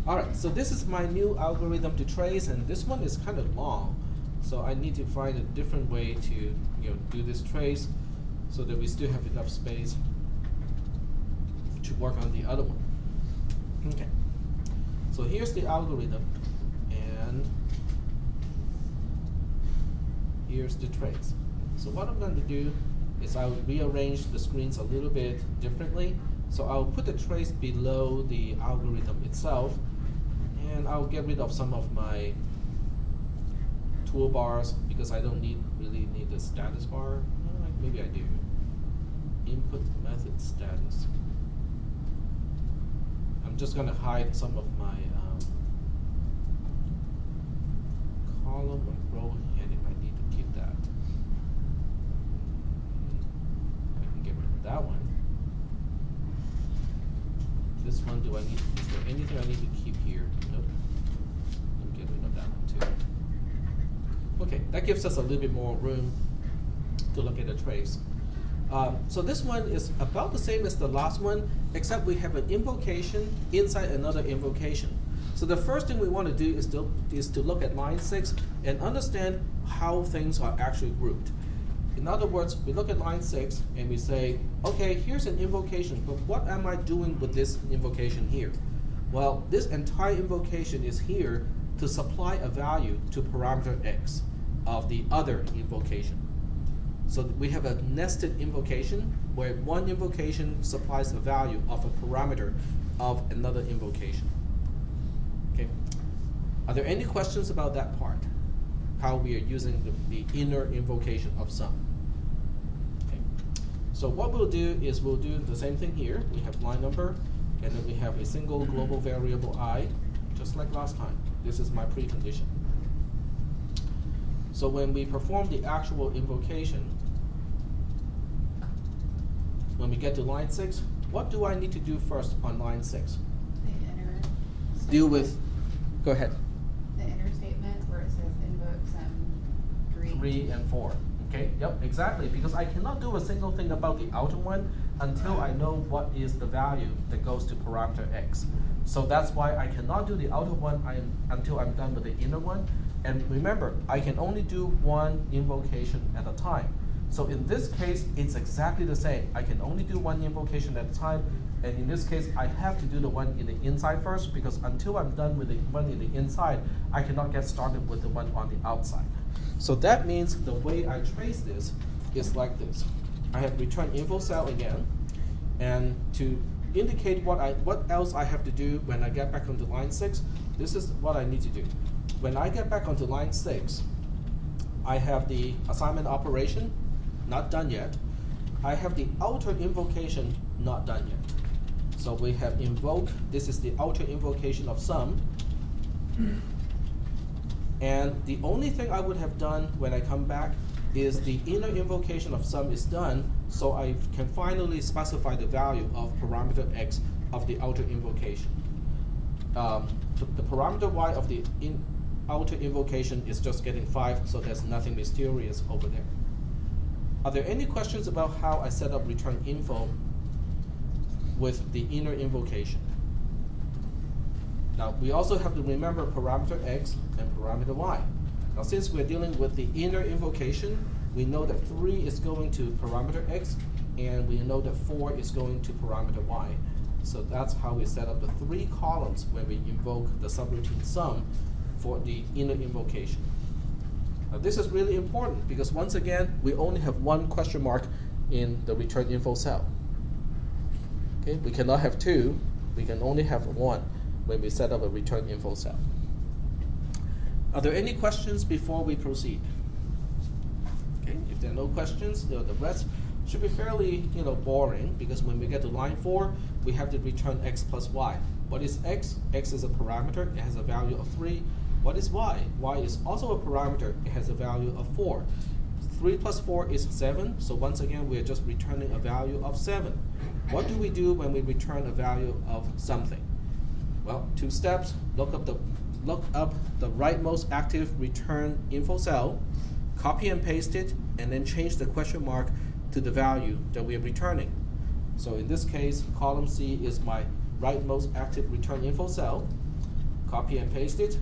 All right, so this is my new algorithm to trace, and this one is kind of long. So I need to find a different way to, do this trace so that we still have enough space to work on the other one. Okay, so here's the algorithm, and here's the trace. So what I'm going to do is I'll rearrange the screens a little bit differently. So I'll put the trace below the algorithm itself, and I'll get rid of some of my toolbars because I don't really need the status bar. Maybe I do. Input method status. I'm just going to hide some of my column or row heading. I need to keep that. I can get rid of that one. This one, is there anything I need to keep here? Nope. Let me get rid of that one too. Okay, that gives us a little bit more room to look at the trace. So this one is about the same as the last one, except we have an invocation inside another invocation. So the first thing we want to do is to look at line 6 and understand how things are actually grouped. In other words, we look at line 6 and we say, okay, here's an invocation, but what am I doing with this invocation here? Well, this entire invocation is here to supply a value to parameter x of the other invocation. So we have a nested invocation where one invocation supplies a value of a parameter of another invocation. Okay. Are there any questions about that part? How we are using the inner invocation of sum? Okay. So what we'll do is we'll do the same thing here. We have line number, and then we have a single global variable I, just like last time. This is my precondition. So when we perform the actual invocation, when we get to line 6, what do I need to do first on line 6? The inner Deal statement. with, go ahead. The inner statement where it says invoke some 3 and 4. Okay, yep, exactly. Because I cannot do a single thing about the outer one until I know what is the value that goes to parameter x. So that's why I cannot do the outer one until I'm done with the inner one. And remember, I can only do one invocation at a time. So in this case, it's exactly the same. I can only do one invocation at a time. And in this case, I have to do the one in the inside first, because until I'm done with the one in the inside, I cannot get started with the one on the outside. So that means the way I trace this is like this. I have return info cell again, and to indicate what else I have to do when I get back onto line 6, this is what I need to do. When I get back onto line 6, I have the assignment operation, not done yet. I have the outer invocation, not done yet. So we have invoke, this is the outer invocation of sum. And the only thing I would have done when I come back is the inner invocation of sum is done, so I can finally specify the value of parameter x of the outer invocation. The parameter y of the outer invocation is just getting 5, so there's nothing mysterious over there. Are there any questions about how I set up return info with the inner invocation? Now, we also have to remember parameter x and parameter y. Now, since we're dealing with the inner invocation, we know that 3 is going to parameter x, and we know that 4 is going to parameter y. So that's how we set up the 3 columns when we invoke the subroutine sum for the inner invocation. Now, this is really important because, once again, we only have one question mark in the return info cell. Okay. Okay, we cannot have two, we can only have one when we set up a return info cell. Are there any questions before we proceed? Okay, if there are no questions, the rest should be fairly boring, because when we get to line 4, we have to return x plus y. What is x? X is a parameter, it has a value of 3. What is y? Y is also a parameter, it has a value of 4. 3 plus 4 is 7, so once again we are just returning a value of 7. What do we do when we return a value of something? Well, 2 steps. Look up the rightmost active return info cell, copy and paste it, and then change the question mark to the value that we are returning. So in this case, column C is my rightmost active return info cell. Copy and paste it,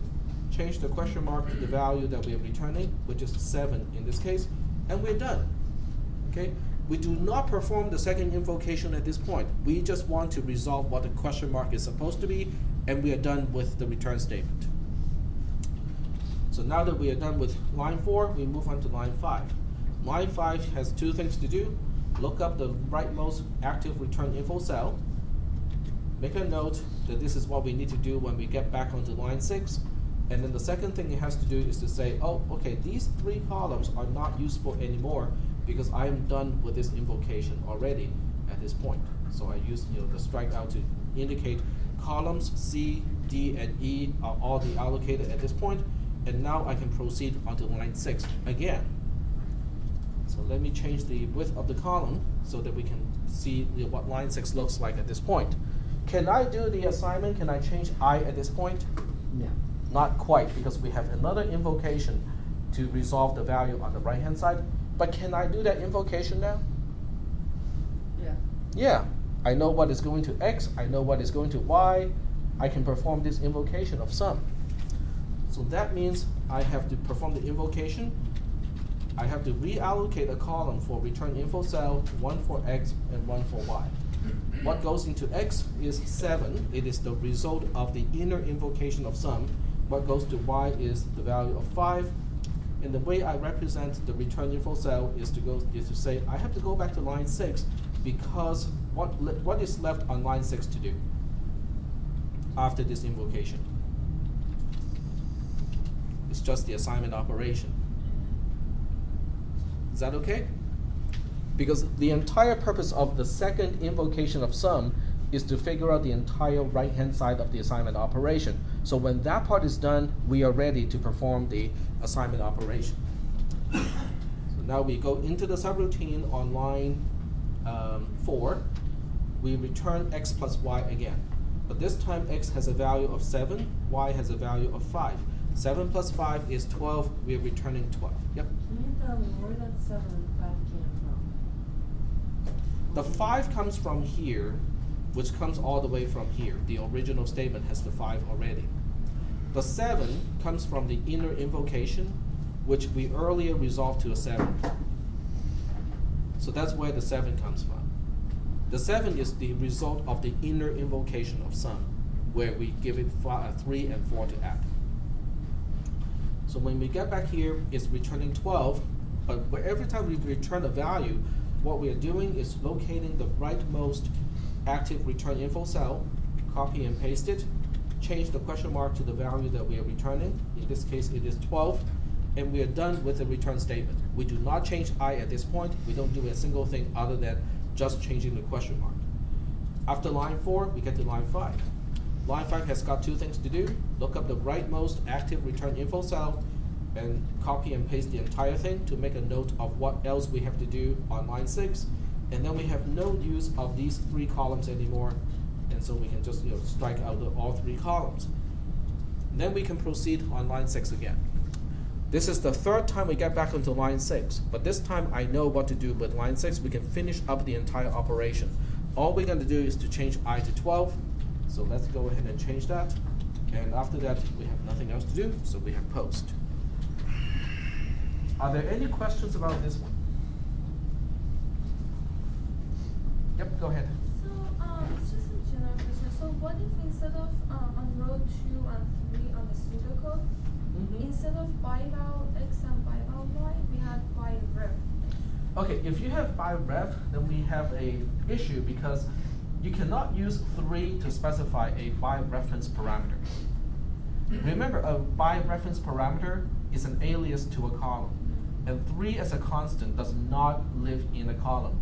change the question mark to the value that we are returning, which is 7 in this case, and we're done. Okay? We do not perform the second invocation at this point. We just want to resolve what the question mark is supposed to be, and we are done with the return statement. So now that we are done with line 4, we move on to line 5. Line 5 has 2 things to do. Look up the rightmost active return info cell. Make a note that this is what we need to do when we get back onto line 6. And then the second thing it has to do is to say, oh, okay, these 3 columns are not useful anymore because I am done with this invocation already at this point. So I use the strikeout to indicate columns C, D, and E are all deallocated at this point, and now I can proceed onto line 6 again. So let me change the width of the column so that we can see what line 6 looks like at this point. Can I do the assignment? Can I change I at this point? Yeah. Not quite, because we have another invocation to resolve the value on the right hand side. But can I do that invocation now? Yeah. Yeah, I know what is going to x, I know what is going to y, I can perform this invocation of sum. So that means I have to perform the invocation. I have to reallocate a column for return info cell, 1 for x and 1 for y. What goes into x is 7. It is the result of the inner invocation of sum. What goes to y is the value of 5. And the way I represent the return info cell is to say I have to go back to line 6 because what is left on line 6 to do after this invocation? It's just the assignment operation. Is that okay? Because the entire purpose of the second invocation of sum is to figure out the entire right-hand side of the assignment operation. So when that part is done, we are ready to perform the assignment operation. So now we go into the subroutine on line 4. We return x plus y again. But this time x has a value of 7, y has a value of 5. 7 plus 5 is 12, we are returning 12. Yep. Can you tell me where that 7 and 5 came from? The 5 comes from here, which comes all the way from here. The original statement has the 5 already. The 7 comes from the inner invocation, which we earlier resolved to a 7. So that's where the 7 comes from. The 7 is the result of the inner invocation of sum, where we give it 3 and 4 to add. So when we get back here, it's returning 12, but every time we return a value, what we are doing is locating the rightmost active return info cell, copy and paste it, change the question mark to the value that we are returning. In this case, it is 12, and we are done with the return statement. We do not change I at this point. We don't do a single thing other than just changing the question mark. After line 4, we get to line 5. Line 5 has got 2 things to do. Look up the rightmost active return info cell and copy and paste the entire thing to make a note of what else we have to do on line 6. And then we have no use of these 3 columns anymore, and so we can just strike out all 3 columns. And then we can proceed on line 6 again. This is the 3rd time we get back onto line 6, but this time I know what to do with line 6. We can finish up the entire operation. All we're going to do is to change I to 12. So let's go ahead and change that. And after that, we have nothing else to do, so we have post. Are there any questions about this one? Yep, go ahead. So, it's just a general question. So what if instead of on row 2 and 3 on the pseudocode, instead of by val x and by val y, we had by ref? Okay, if you have by ref, then we have a issue because you cannot use 3 to specify a by reference parameter. Remember, a by reference parameter is an alias to a column, and 3 as a constant does not live in a column.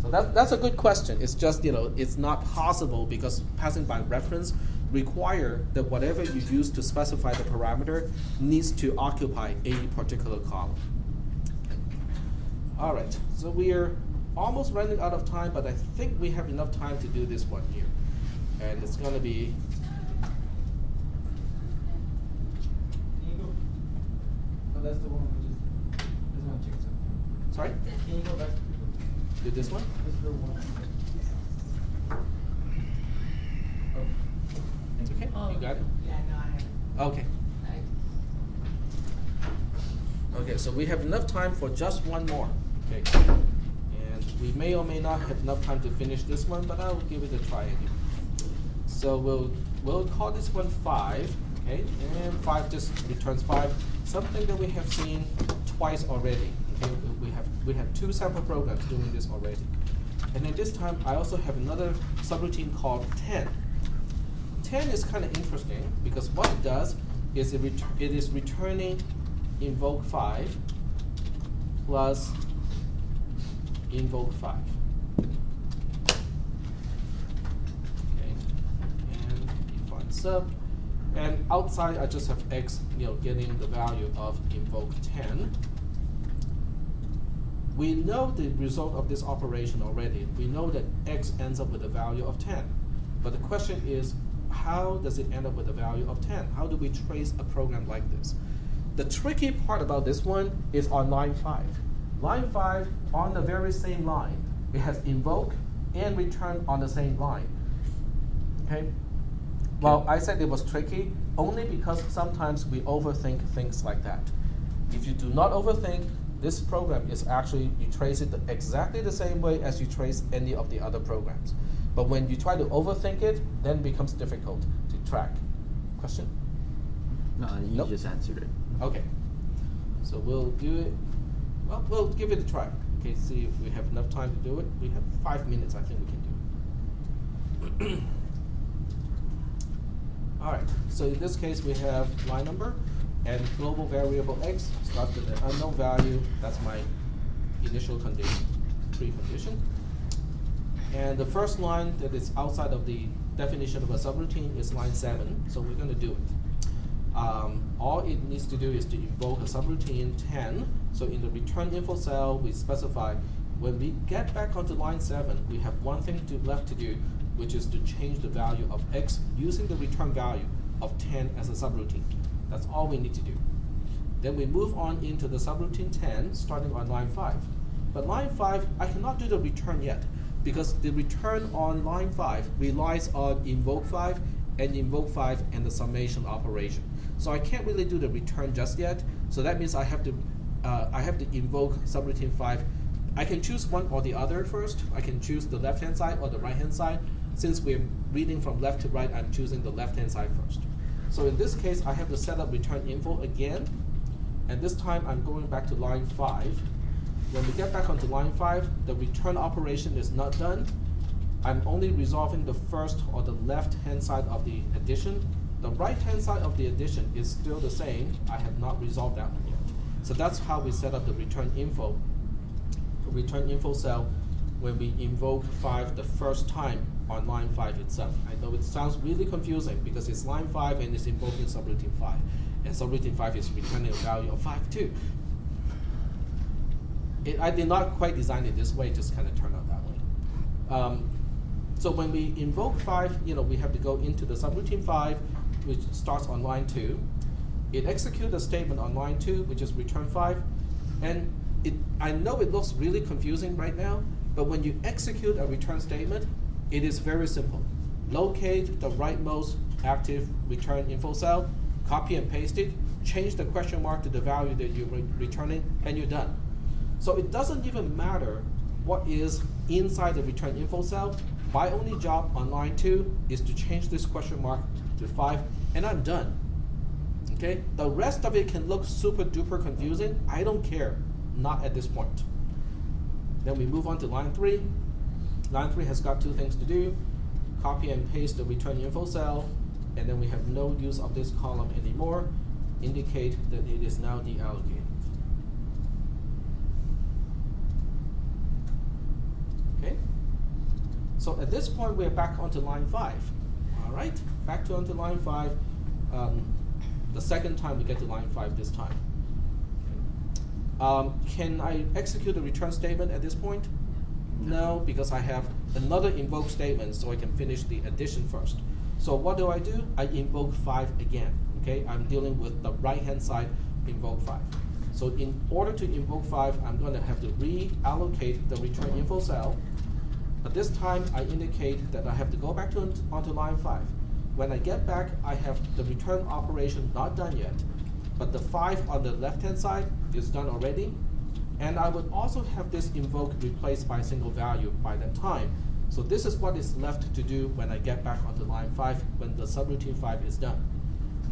So that's a good question. It's just, it's not possible because passing by reference require that whatever you use to specify the parameter needs to occupy a particular column. All right, so we are almost running out of time, but I think we have enough time to do this one here. And it's going to be Can you go? Oh, that's the one we just. This one checks out. sorry, Can you go back? do this one. This is the one. Oh. It's okay. You got it. Yeah, no, I haven't. Okay. Okay, so we have enough time for just one more. Okay, and we may or may not have enough time to finish this one, but I'll give it a try anyway. So we'll call this one 5. Okay, and 5 just returns 5, something that we have seen twice already. Okay, we have 2 sample programs doing this already, and then this time I also have another subroutine called 10. 10 is kind of interesting because what it does is it is returning invoke 5 plus invoke 5. Okay, and define sub, and outside I just have x, getting the value of invoke 10. We know the result of this operation already. We know that x ends up with a value of 10. But the question is, how does it end up with a value of 10? How do we trace a program like this? The tricky part about this one is on line 5. Line 5, on the very same line, it has invoke and return on the same line. Okay? Well, I said it was tricky only because sometimes we overthink things like that. If you do not overthink, this program is actually, you trace it exactly the same way as you trace any of the other programs. But when you try to overthink it, then it becomes difficult to track. Question? No, you Nope. just answered it. Okay. So we'll do it, well, we'll give it a try. Okay, see if we have enough time to do it. We have 5 minutes, I think we can do it. All right, so in this case we have line number and global variable x starts with an unknown value. That's my initial condition, precondition. And the first line that is outside of the definition of a subroutine is line 7, so we're going to do it. All it needs to do is to invoke a subroutine 10. So in the return info cell, we specify when we get back onto line 7, we have one thing left to do, which is to change the value of x using the return value of 10 as a subroutine. That's all we need to do. Then we move on into the subroutine 10, starting on line 5. But line 5, I cannot do the return yet, because the return on line 5 relies on invoke 5 and the summation operation. So I can't really do the return just yet. So that means I have to invoke subroutine 5. I can choose one or the other first. I can choose the left-hand side or the right-hand side. Since we're reading from left to right, I'm choosing the left-hand side first. So in this case, I have to set up return info again. And this time, I'm going back to line 5. When we get back onto line 5, the return operation is not done. I'm only resolving the first or the left-hand side of the addition. The right-hand side of the addition is still the same. I have not resolved that one yet. So that's how we set up the return info cell when we invoke 5 the first time on line 5 itself. I know it sounds really confusing because it's line 5 and it's invoking subroutine 5. And subroutine 5 is returning a value of 5 too. I did not quite design it this way, it just kind of turned out that way. So when we invoke 5, we have to go into the subroutine 5, which starts on line 2. It executes a statement on line 2, which is return 5. And I know it looks really confusing right now, but when you execute a return statement, it is very simple. Locate the rightmost active return info cell, copy and paste it, change the question mark to the value that you're returning, and you're done. So it doesn't even matter what is inside the return info cell. My only job on line 2 is to change this question mark to 5, and I'm done. Okay? The rest of it can look super duper confusing. I don't care, not at this point. Then we move on to line 3. Line 3 has got two things to do. Copy and paste the return info cell, and then we have no use of this column anymore. Indicate that it is now deallocated. Okay? So at this point, we're back onto line 5. All right, back onto line 5. The second time we get to line 5 this time. Can I execute a return statement at this point? No, because I have another invoke statement, so I can finish the addition first. So what do? I invoke 5 again. Okay, I'm dealing with the right-hand side invoke 5. So in order to invoke 5, I'm going to have to reallocate the return info cell. But this time, I indicate that I have to go back onto line 5. When I get back, I have the return operation not done yet, but the 5 on the left-hand side is done already. And I would also have this invoke replaced by a single value by that time. So this is what is left to do when I get back onto line 5 when the subroutine 5 is done.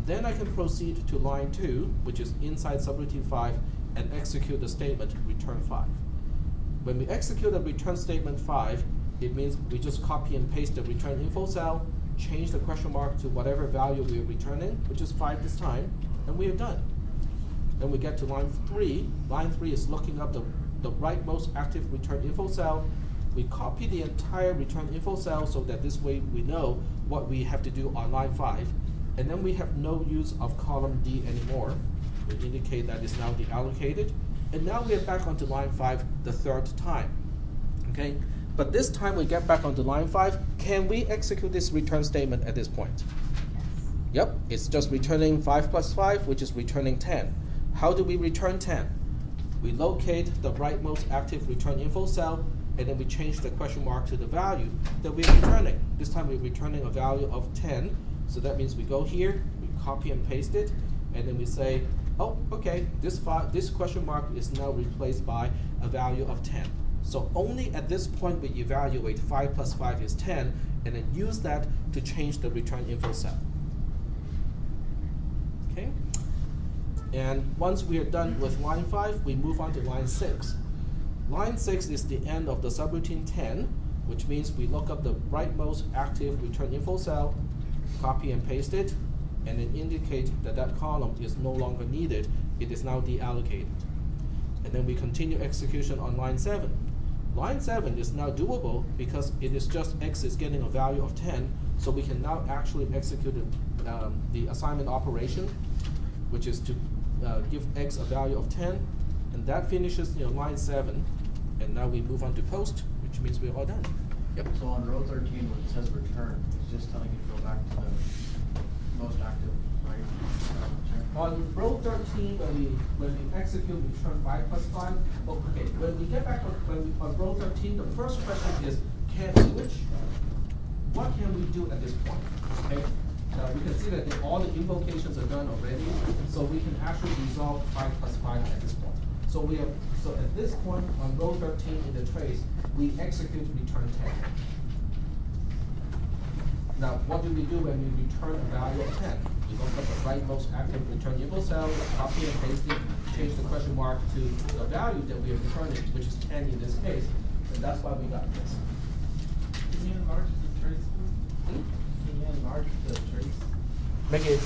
Then I can proceed to line 2, which is inside subroutine 5, and execute the statement return 5. When we execute the return statement 5, it means we just copy and paste the return info cell, change the question mark to whatever value we're returning, which is 5 this time, and we are done. Then we get to line 3. Line 3 is looking up the rightmost active return info cell. We copy the entire return info cell so that this way we know what we have to do on line 5. And then we have no use of column D anymore. We indicate that it's now deallocated. And now we are back onto line 5 the third time. Okay? But this time we get back onto line 5. Can we execute this return statement at this point? Yep, it's just returning 5 plus 5, which is returning 10. How do we return 10? We locate the rightmost active return info cell, and then we change the question mark to the value that we're returning. This time we're returning a value of 10. So that means we go here, we copy and paste it, and then we say, oh, okay, this question mark is now replaced by a value of 10. So only at this point we evaluate 5 plus 5 is 10, and then use that to change the return info cell. Okay? And once we are done with line 5, we move on to line 6. Line 6 is the end of the subroutine 10, which means we look up the rightmost active return info cell, copy and paste it, and then indicate that that column is no longer needed. It is now deallocated. And then we continue execution on line 7. Line 7 is now doable because it is just x is getting a value of 10, so we can now actually execute the assignment operation, which is to give x a value of 10, and that finishes line 7. And now we move on to post, which means we're all done. Yep. So on row 13, when it says return, it's just telling you to go back to the most active, right? On row 13, when we execute return 5 plus 5, okay, when we get back on row 13, the first question is, can switch? What can we do at this point? Okay, we can see that all the invocations are done already, so we can actually resolve 5 plus 5 at this point. So at this point on row 13 in the trace, we execute return 10. Now, what do we do when we return a value of 10? We look up the rightmost active return info cell, copy and paste it, change the question mark to the value that we are returning, which is 10 in this case, and that's why we got this. Can you enlarge the trace? Can you enlarge the trace? Make it,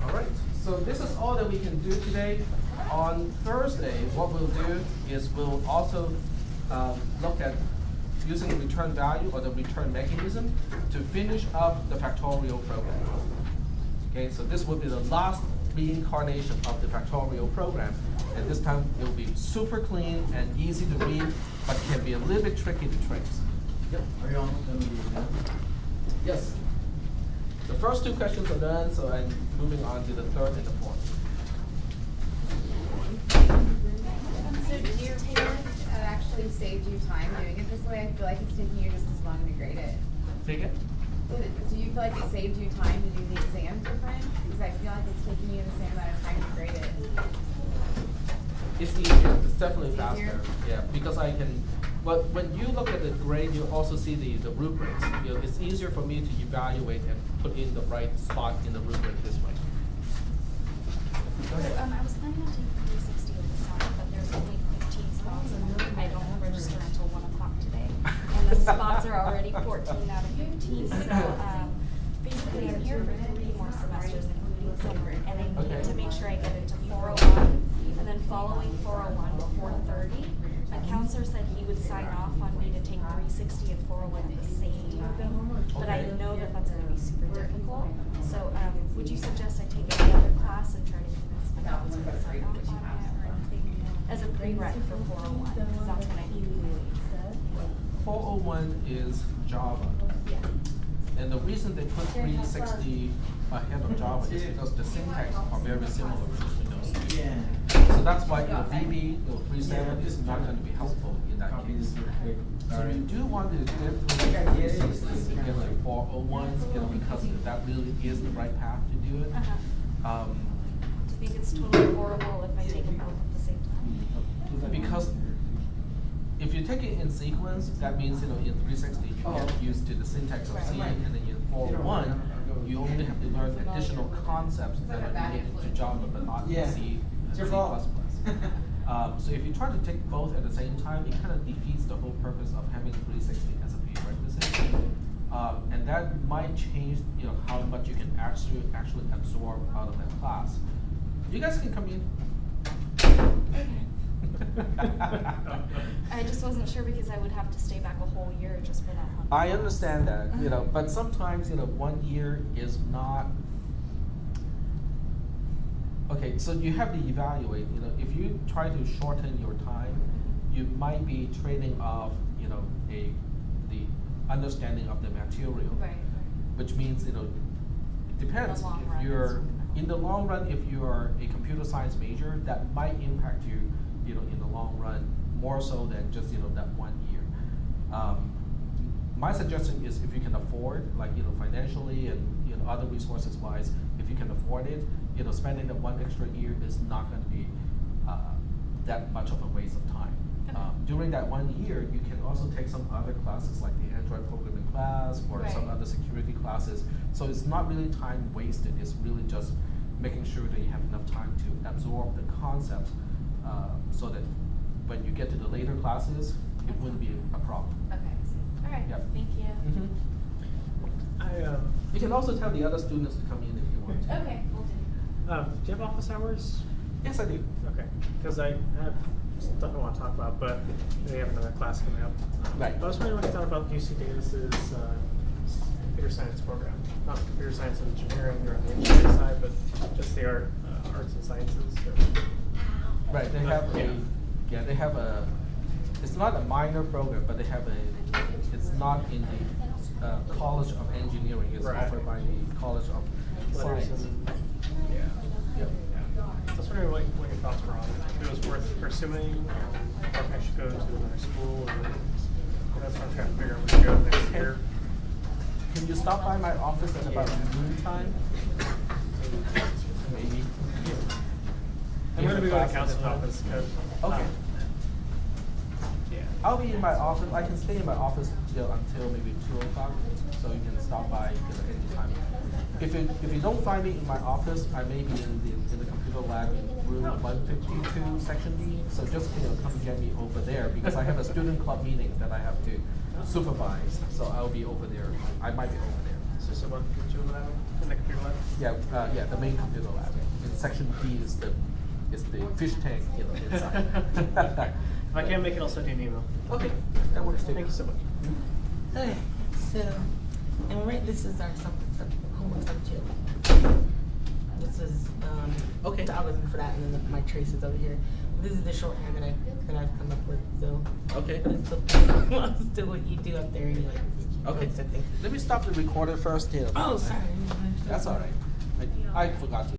All right, so this is all that we can do today. On Thursday, what we'll do is we'll also look at using return value or the return mechanism to finish up the factorial program. Okay, so this will be the last reincarnation of the factorial program. And this time it will be super clean and easy to read, but can be a little bit tricky to trace. Yep. Are you almost done with the exam? Yes. The first two questions are done, so I'm moving on to the third and the fourth. So do you feel like it actually saved you time doing it this way? I feel like it's taking you just as long to grade it. Say again? Do you feel like it saved you time to do the exam different? Because I feel like it's taking you the same amount of time to grade it. It's easier. It's definitely It's faster. easier? Yeah, because I can But when you look at the grade, you also see the rubrics. You know, it's easier for me to evaluate and put in the right spot in the rubric this way. Go ahead. I was planning on taking 360 in the summer, but there's only 15 spots, and I don't register until 1 o'clock today. And the spots are already 14 out of 15. So basically, I'm here for 3 more semesters, including summer, and I need to make sure I get into 401, and then following 401 to 430. My counselor said he would sign off on me to take 360 and 401 at the same time, but I know that that's going to be super difficult. So would you suggest I take any other class and try to convince my counselor to sign off on it or anything as a prereq for 401, because that's what I need to do. 401 is Java. Yeah. And the reason they put 360 ahead of Java is because the syntax are very similar between those two. Yeah. So that's why VB 37 is not going to be helpful in that case. So you do want to get through 360 and get like 401, you know, because that really is the right path to do it. Do you think it's totally horrible if I take them both at the same time? Because if you take it in sequence, that means, you know, in 360 you get used to the syntax of C, and then in 401 you only have to learn additional concepts that are related to Java but not C and C++. So if you try to take both at the same time, it kind of defeats the whole purpose of having 360 as a prerequisite. And that might change, you know, how much you can actually absorb out of that class. You guys can come in. I just wasn't sure because I would have to stay back a whole year just for that one. I understand that, you know, but sometimes, you know, 1 year is not. Okay, so you have to evaluate, you know, if you try to shorten your time, you might be trading off, you know, the understanding of the material. Right. Which means, you know, it depends. In the long If run, you're in the long run, if you're a computer science major, that might impact you, you know, in the long run more so than just, you know, that 1 year. My suggestion is if you can afford, like, you know, financially and, you know, other resources wise, if you can afford it, you know, spending that 1 extra year is not going to be that much of a waste of time. During that 1 year, you can also take some other classes like the Android programming class or some other security classes. So it's not really time wasted. It's really just making sure that you have enough time to absorb the concepts so that when you get to the later classes, it wouldn't be a problem. Okay, I see. All right, Yep. thank you. You can also tell the other students to come in if you want to. Okay, we'll do. Do you have office hours? Yes, I do. Okay, because I have stuff I want to talk about, but we have another class coming up. Right. I was wondering what you thought about UC Davis's computer science program. Not computer science and engineering or on the engineering side, but just the arts and sciences. Right, they have they have a, it's not a minor program, but they have it's not in the College of Engineering, it's offered by the College of Science. So I was wondering what your thoughts were on it. If it was worth pursuing, or if I should go to another school, or that's what I'm trying to figure out where to go next year. Can you stop by my office at about noon time? Maybe. I'm going to be going to counsel's office. Okay. Yeah. I'll be in my office. I can stay in my office until maybe 2 o'clock, so you can stop by any time. If you don't find me in my office, I may be in the computer lab in room 152, section D. So just come get me over there because I have a student club meeting that I have to supervise. So I'll be over there. I might be over there. So someone can do lab in the computer lab? Yeah, the main computer lab. In section D is the fish tank inside. If I can't make it, I'll send you an email. Okay, that works too. Thank you so much. Okay, so, and this is our homework subject. This is, Okay. the algorithm for that, and then my traces over here. This is the shorthand that I've come up with, so. Okay. But it's still what you do up there anyway. Okay. Let me stop the recorder first. Oh, sorry. That's all right. I forgot to.